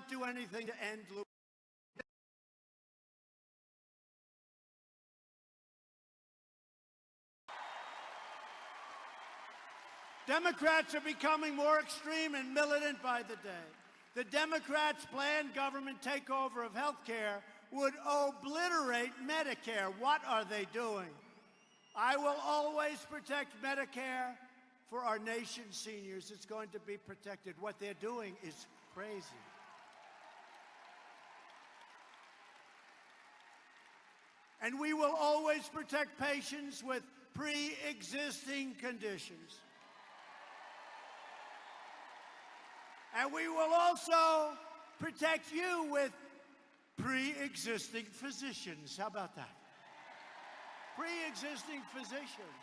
Speaker 2: do anything to end looting. Democrats are becoming more extreme and militant by the day. The Democrats' planned government takeover of health care would obliterate Medicare. What are they doing? I will always protect Medicare for our nation's seniors. It's going to be protected. What they're doing is crazy. And we will always protect patients with pre-existing conditions. And we will also protect you with pre-existing physicians. How about that? Pre-existing physicians.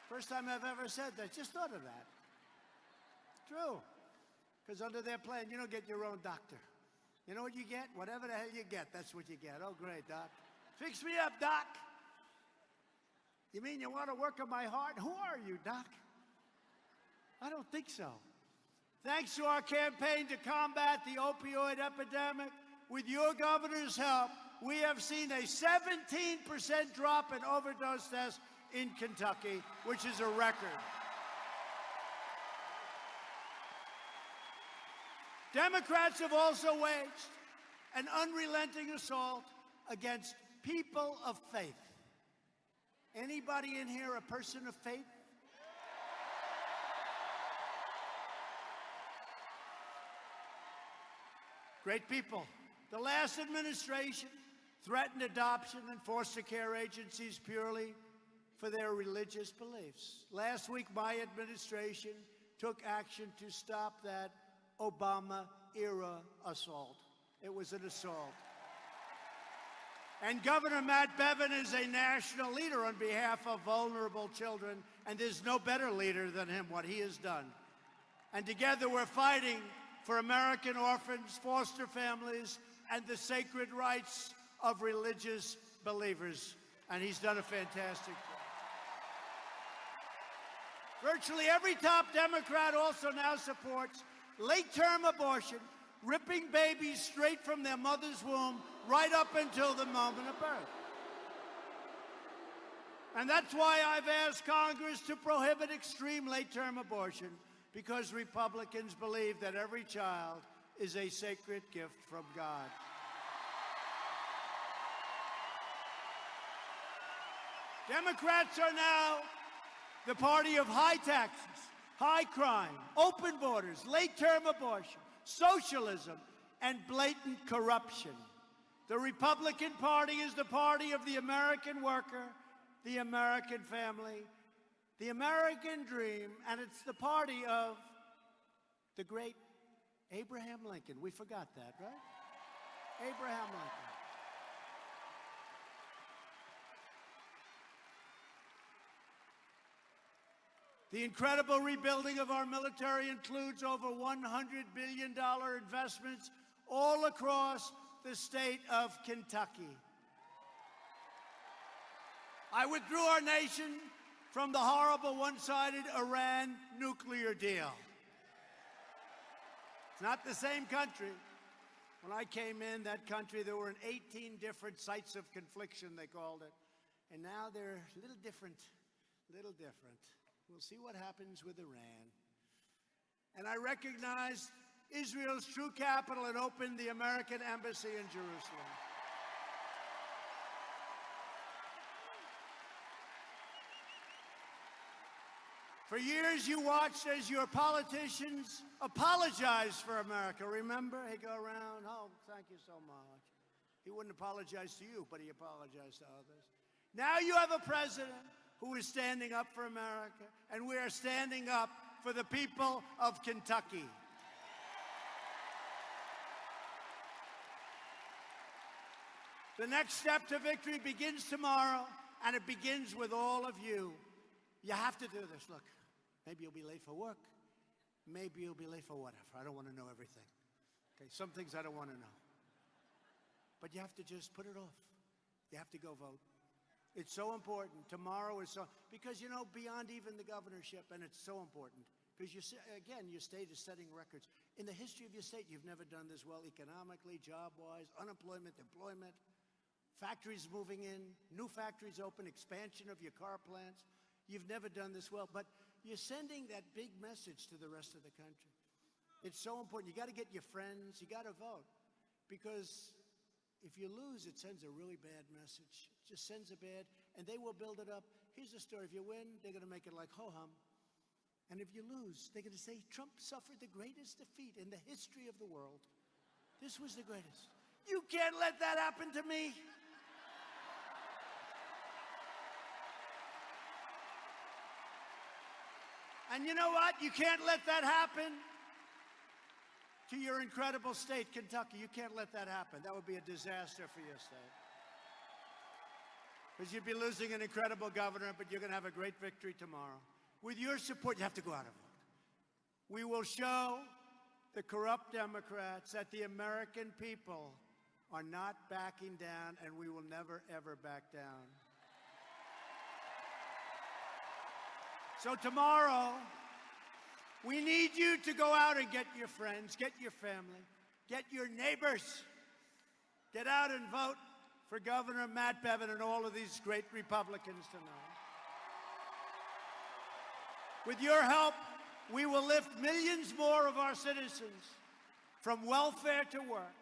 Speaker 2: First time I've ever said that. Just thought of that. True. Because under their plan, you don't get your own doctor. You know what you get? Whatever the hell you get, that's what you get. Oh, great, Doc. Fix me up, Doc. You mean you want to work on my heart? Who are you, Doc? I don't think so. Thanks to our campaign to combat the opioid epidemic, with your governor's help, we have seen a 17% drop in overdose deaths in Kentucky, which is a record. Democrats have also waged an unrelenting assault against people of faith. Anybody in here a person of faith? Great people. The last administration threatened adoption and foster care agencies purely for their religious beliefs. Last week, my administration took action to stop that Obama-era assault. It was an assault. And Governor Matt Bevin is a national leader on behalf of vulnerable children, and there's no better leader than him, what he has done. And together we're fighting for American orphans, foster families, and the sacred rights of religious believers. And he's done a fantastic job. Virtually every top Democrat also now supports late-term abortion, ripping babies straight from their mother's womb right up until the moment of birth. And that's why I've asked Congress to prohibit extreme late-term abortion, because Republicans believe that every child is a sacred gift from God. Democrats are now the party of high taxes, high crime, open borders, late-term abortion, socialism, and blatant corruption. The Republican Party is the party of the American worker, the American family, the American dream, and it's the party of the great Abraham Lincoln. We forgot that, right? Abraham Lincoln. The incredible rebuilding of our military includes over $100 billion investments all across the state of Kentucky. I withdrew our nation from the horrible one-sided Iran nuclear deal. It's not the same country. When I came in, that country, there were 18 different sites of confliction, they called it. And now they're a little different, little different. We'll see what happens with Iran. And I recognized Israel's true capital and opened the American embassy in Jerusalem. For years, you watched as your politicians apologized for America. Remember? He'd go around, oh, thank you so much. He wouldn't apologize to you, but he apologized to others. Now you have a president who is standing up for America, and we are standing up for the people of Kentucky. The next step to victory begins tomorrow, and it begins with all of you. You have to do this. Look, maybe you'll be late for work. Maybe you'll be late for whatever. I don't want to know everything. Okay, some things I don't want to know. But you have to just put it off. You have to go vote. It's so important. Tomorrow is so, because, you know, beyond even the governorship, and it's so important, because, again, your state is setting records. In the history of your state, you've never done this well economically, job-wise, unemployment, employment, factories moving in, new factories open, expansion of your car plants. You've never done this well, but you're sending that big message to the rest of the country. It's so important. You got to get your friends. You got to vote, because if you lose, it sends a really bad message. It just sends a bad, and they will build it up. Here's the story. If you win, they're going to make it like ho-hum. And if you lose, they're going to say, Trump suffered the greatest defeat in the history of the world. This was the greatest. You can't let that happen to me. And you know what? You can't let that happen to your incredible state, Kentucky. You can't let that happen. That would be a disaster for your state. Because you'd be losing an incredible governor, but you're going to have a great victory tomorrow. With your support, you have to go out and vote. We will show the corrupt Democrats that the American people are not backing down, and we will never, ever back down. So tomorrow, we need you to go out and get your friends, get your family, get your neighbors. Get out and vote for Governor Matt Bevin and all of these great Republicans tonight. With your help, we will lift millions more of our citizens from welfare to work,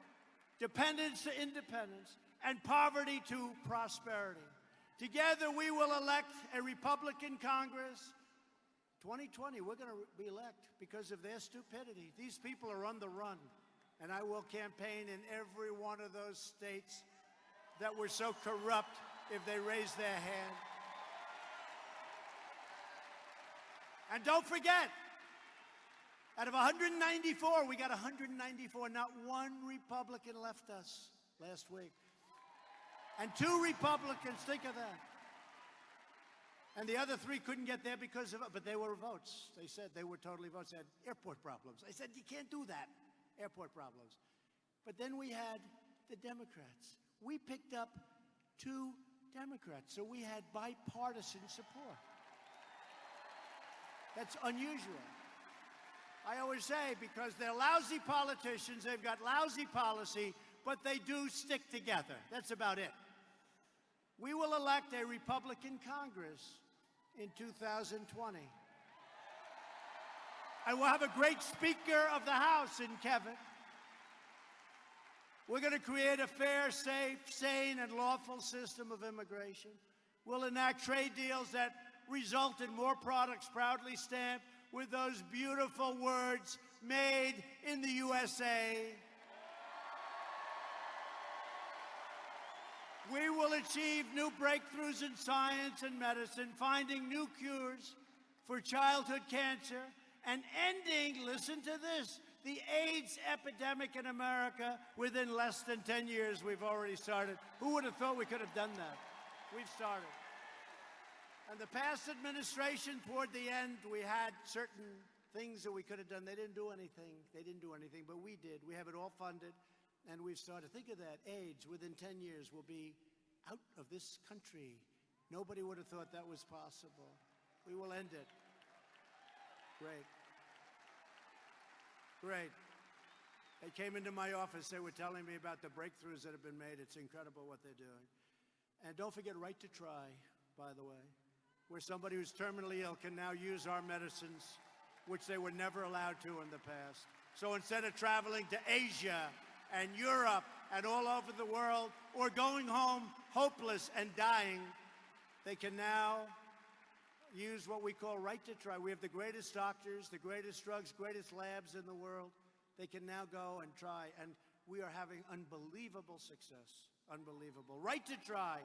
Speaker 2: dependence to independence, and poverty to prosperity. Together, we will elect a Republican Congress. 2020, we're going to be elect because of their stupidity. These people are on the run, and I will campaign in every one of those states that were so corrupt if they raise their hand. And don't forget, out of 194, we got 194. Not one Republican left us last week. And 2 Republicans, think of that. And the other 3 couldn't get there because of it, but they were votes. They said they were totally votes. They had airport problems. I said, you can't do that. airport problems. But then we had the Democrats. We picked up 2 Democrats, so we had bipartisan support. That's unusual. I always say, because they're lousy politicians, they've got lousy policy, but they do stick together. That's about it. We will elect a Republican Congress in 2020. And we'll have a great Speaker of the House in Kevin. We're going to create a fair, safe, sane, and lawful system of immigration. We'll enact trade deals that result in more products proudly stamped with those beautiful words, made in the USA. We will achieve new breakthroughs in science and medicine, finding new cures for childhood cancer, and ending, listen to this, the AIDS epidemic in America within less than 10 years. We've already started. Who would have thought we could have done that? We've started. And the past administration, toward the end, we had certain things that we could have done. They didn't do anything. They didn't do anything, but we did. We have it all funded, and we've started. Think of that. AIDS, within 10 years, will be out of this country. Nobody would have thought that was possible. We will end it. Great. Great. They came into my office. They were telling me about the breakthroughs that have been made. It's incredible what they're doing. And don't forget Right to Try, by the way, where somebody who's terminally ill can now use our medicines, which they were never allowed to in the past. So instead of traveling to Asia and Europe and all over the world, or going home hopeless and dying, they can now use what we call Right to Try. We have the greatest doctors, the greatest drugs, greatest labs in the world. They can now go and try, and we are having unbelievable success. Unbelievable. Right to Try.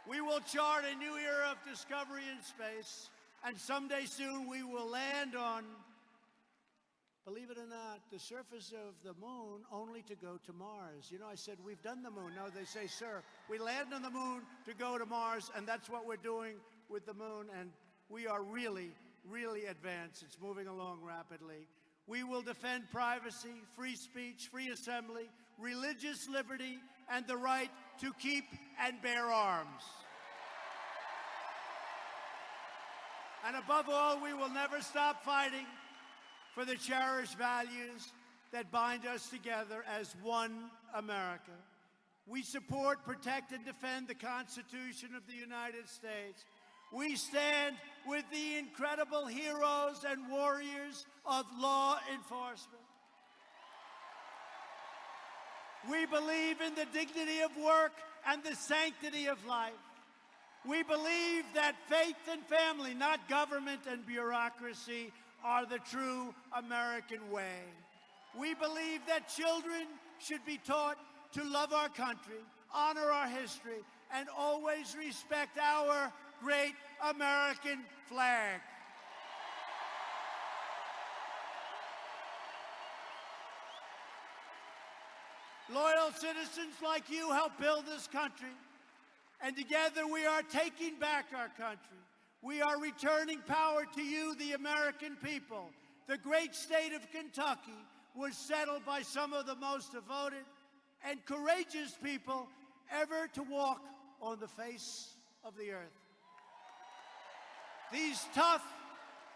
Speaker 2: We will chart a new era of discovery in space, and someday soon we will land on, believe it or not, the surface of the moon, only to go to Mars. You know, I said, we've done the moon. No, they say, sir, we land on the moon to go to Mars, and that's what we're doing with the moon, and we are really, really advanced. It's moving along rapidly. We will defend privacy, free speech, free assembly, religious liberty, and the right to keep and bear arms. And above all, we will never stop fighting for the cherished values that bind us together as one America. We support, protect, and defend the Constitution of the United States. We stand with the incredible heroes and warriors of law enforcement. We believe in the dignity of work and the sanctity of life. We believe that faith and family, not government and bureaucracy, are the true American way. We believe that children should be taught to love our country, honor our history, and always respect our great American flag. Loyal citizens like you help build this country, and together we are taking back our country. We are returning power to you, the American people. The great state of Kentucky was settled by some of the most devoted and courageous people ever to walk on the face of the earth. These tough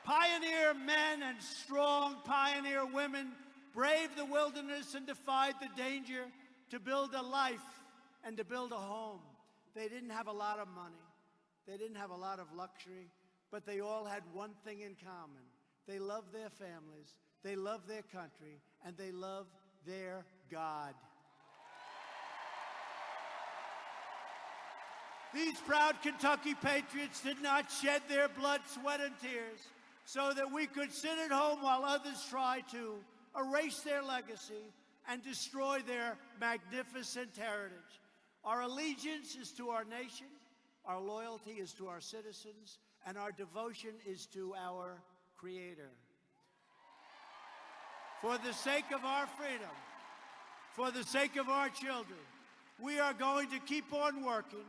Speaker 2: pioneer men and strong pioneer women braved the wilderness and defied the danger to build a life and to build a home. They didn't have a lot of money. They didn't have a lot of luxury, but they all had one thing in common. They loved their families, they loved their country, and they loved their God. These proud Kentucky patriots did not shed their blood, sweat, and tears so that we could sit at home while others try to erase their legacy and destroy their magnificent heritage. Our allegiance is to our nation, our loyalty is to our citizens, and our devotion is to our Creator. For the sake of our freedom, for the sake of our children, we are going to keep on working.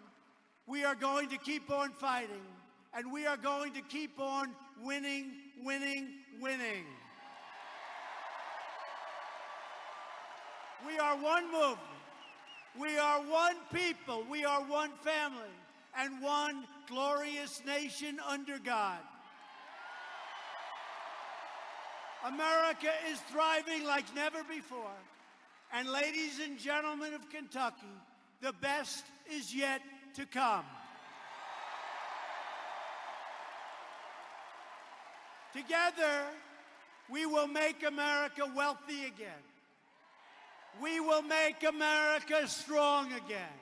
Speaker 2: We are going to keep on fighting, and we are going to keep on winning, winning, winning. We are one movement. We are one people. We are one family and one glorious nation under God. America is thriving like never before. And ladies and gentlemen of Kentucky, the best is yet to come. Together, we will make America wealthy again. We will make America strong again.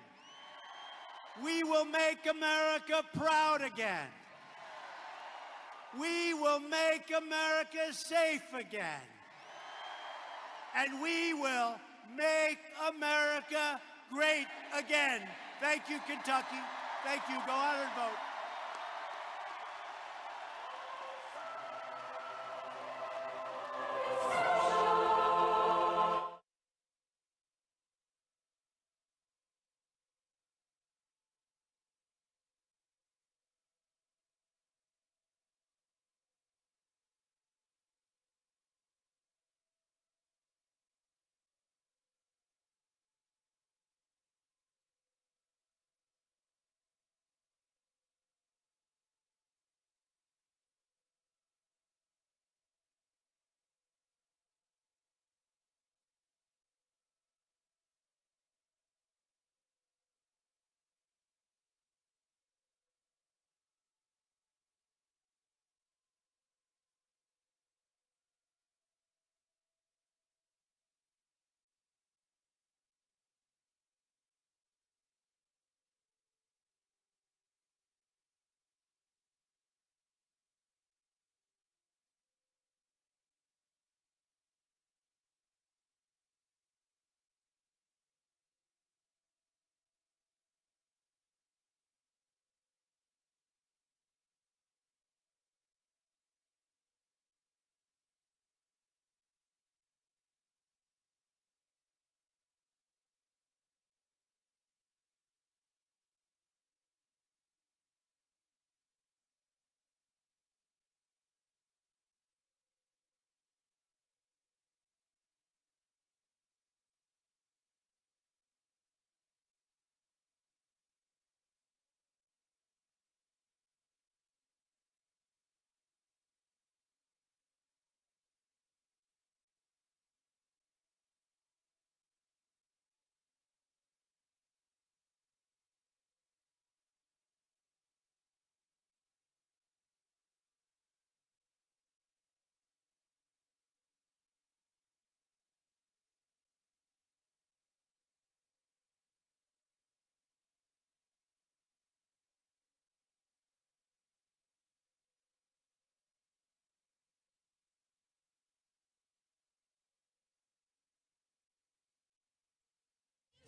Speaker 2: We will make America proud again. We will make America safe again. And we will make America great again. Thank you, Kentucky. Thank you. Go out and vote.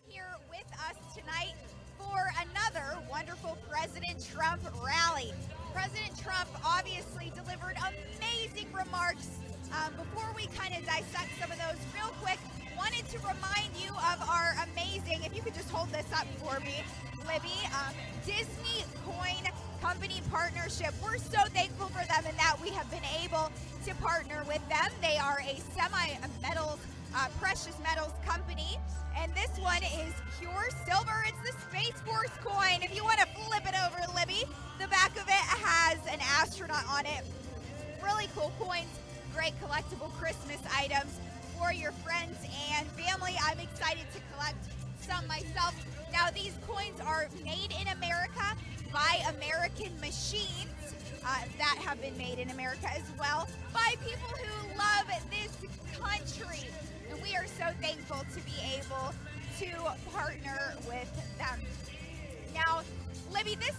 Speaker 7: Here with us tonight for another wonderful President Trump rally. President Trump obviously delivered amazing remarks. Before we kind of dissect some of those real quick, wanted to remind you of our amazing, if you could just hold this up for me, Libby, Disney Coin Company partnership. We're so thankful for them and that we have been able to partner with them. They are a semi-metals, precious metals company. And this one is pure silver. It's the Space Force coin. If you want to flip it over, Libby, the back of it has an astronaut on it. Really cool coins, great collectible Christmas items for your friends and family. I'm excited to collect some myself. Now, these coins are made in America by American machines that have been made in America as well by people who love this country. And we are so thankful to be able to partner with them. Now, Libby, this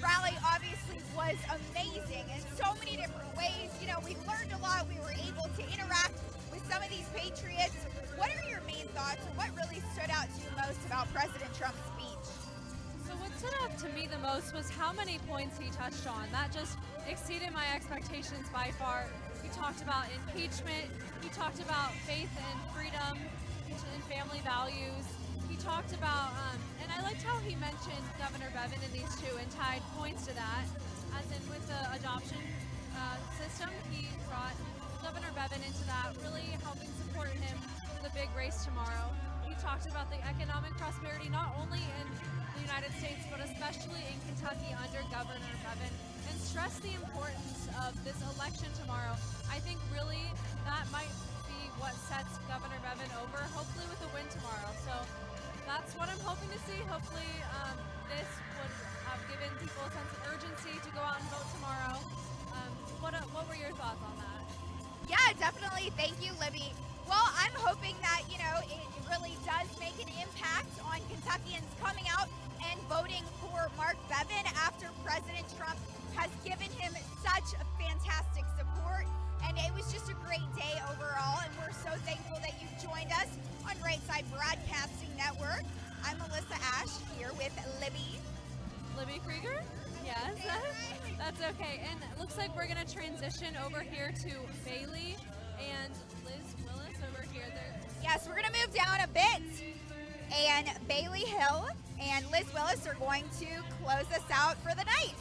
Speaker 7: rally obviously was amazing in so many different ways. You know, we learned a lot. We were able to interact with some of these patriots. What are your main thoughts, or what really stood out to you most about President Trump's speech?
Speaker 8: So what stood out to me the most was how many points he touched on. That just exceeded my expectations by far. He talked about impeachment. He talked about faith and freedom and family values. He talked about, and I liked how he mentioned Governor Bevin in these two and tied points to that. As in with the adoption system, he brought Governor Bevin into that, really helping support him the big race tomorrow. He talked about the economic prosperity not only in the United States, but especially in Kentucky under Governor Bevin, and stressed the importance of this election tomorrow. I think really that might be what sets Governor Bevin over, hopefully with a win tomorrow. So that's what I'm hoping to see. Hopefully this would have given people a sense of urgency to go out and vote tomorrow. What were your thoughts on that?
Speaker 7: Yeah, definitely. Thank you, Libby. Well, I'm hoping that, you know, it really does make an impact on Kentuckians coming out and voting for Mark Bevin after President Trump has given him such a fantastic support. And it was just a great day overall, and we're so thankful that you joined us on Right Side Broadcasting Network. I'm Melissa Ash here with Libby.
Speaker 8: Libby Krieger? Yes, that's okay. And it looks like we're going to transition over here to Bailey and Liz Willis over here.
Speaker 7: Yes, we're going to move down a bit. And Bailey Hill and Liz Willis are going to close us out for the night.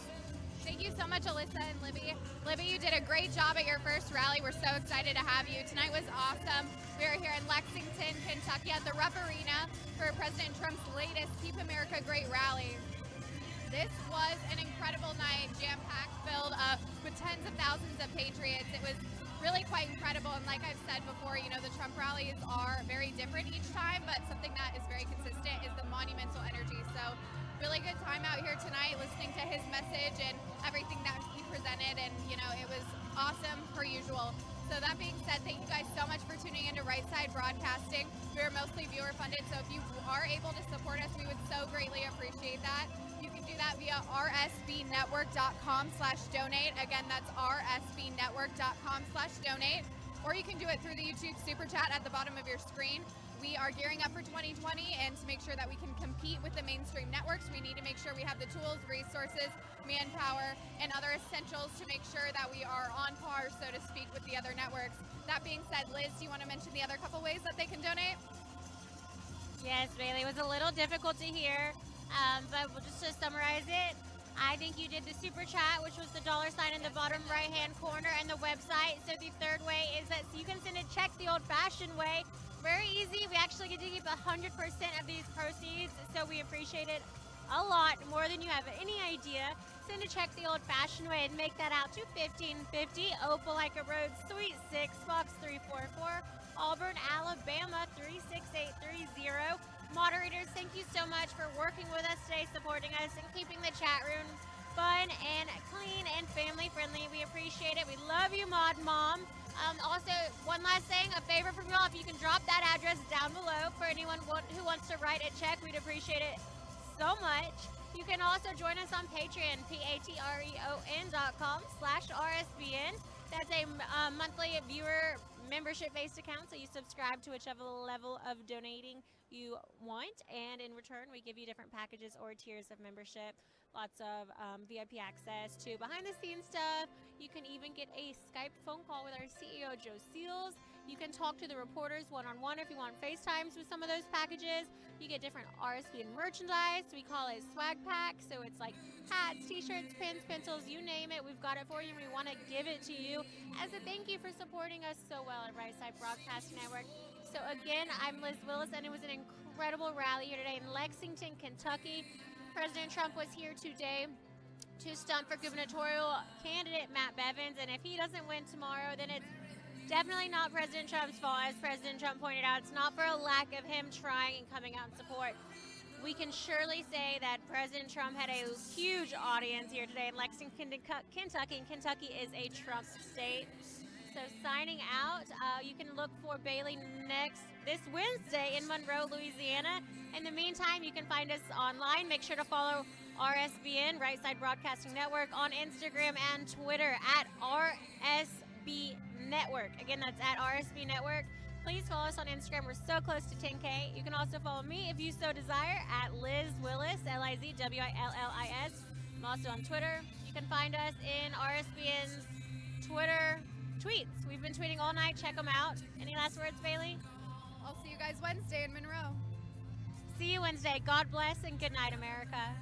Speaker 9: Thank you so much, Alyssa and Libby. Libby, you did a great job at your first rally. We're so excited to have you. Tonight was awesome. We are here in Lexington, Kentucky at the Rupp Arena for President Trump's latest Keep America Great rally. This was an incredible night, jam-packed, filled up with tens of thousands of patriots. It was really quite incredible, and like I've said before, you know, the Trump rallies are very different each time, but something that is very consistent is the monumental energy. So really good time out here tonight listening to his message and everything that he presented, and you know, it was awesome per usual. So that being said, thank you guys so much for tuning into Right Side Broadcasting. We're mostly viewer funded, so if you are able to support us, we would so greatly appreciate that. You can do that via rsbnetwork.com/donate. Again, that's rsbnetwork.com/donate. Or you can do it through the YouTube Super Chat at the bottom of your screen. We are gearing up for 2020, and to make sure that we can compete with the mainstream networks, we need to make sure we have the tools, resources, manpower, and other essentials to make sure that we are on par, so to speak, with the other networks. That being said, Liz, do you want to mention the other couple ways that they can donate?
Speaker 10: Yes, Bailey, it was a little difficult to hear, but just to summarize it, I think you did the super chat, which was the $ in the bottom right-hand corner, and the website. So the third way is that you can send a check the old-fashioned way. Very easy. We actually get to keep 100% of these proceeds, so we appreciate it a lot, more than you have any idea. Send a check the old-fashioned way and make that out to 1550 Opelika Road, Suite 6, Box 344, Auburn, Alabama 36830. Moderators, thank you so much for working with us today, supporting us, and keeping the chat room fun and clean and family-friendly. We appreciate it. We love you, Mod Mom. Also, one last thing, a favor from y'all, if you can drop that address down below for anyone who wants to write a check, we'd appreciate it so much. You can also join us on Patreon, patreon.com/RSBN. That's a monthly viewer membership-based account, so you subscribe to whichever level of donating you want, and in return we give you different packages or tiers of membership. Lots of VIP access to behind-the-scenes stuff. You can even get a Skype phone call with our CEO, Joe Seals. You can talk to the reporters one-on-one if you want FaceTimes with some of those packages. You get different RSBN merchandise. We call it swag pack, so it's like hats, t-shirts, pins, pencils, you name it. We've got it for you. We want to give it to you as a thank you for supporting us so well at Right Side Broadcasting Network. So again, I'm Liz Willis, and it was an incredible rally here today in Lexington, Kentucky. President Trump was here today to stunt for gubernatorial candidate Matt Bevins, and if he doesn't win tomorrow, then it's definitely not President Trump's fault. As President Trump pointed out, it's not for a lack of him trying and coming out in support. We can surely say that President Trump had a huge audience here today in Lexington, Kentucky, and Kentucky is a Trump state. So signing out, you can look for Bailey this Wednesday in Monroe, Louisiana. In the meantime, you can find us online. Make sure to follow RSBN, Right Side Broadcasting Network, on Instagram and Twitter at RSB Network. Again, that's at RSB Network. Please follow us on Instagram. We're so close to 10K. You can also follow me, if you so desire, at Liz Willis, LIZWILLIS. I'm also on Twitter. You can find us in RSBN's Twitter tweets. We've been tweeting all night. Check them out. Any last words, Bailey?
Speaker 9: I'll see you guys Wednesday in Monroe.
Speaker 10: See you Wednesday. God bless and good night, America.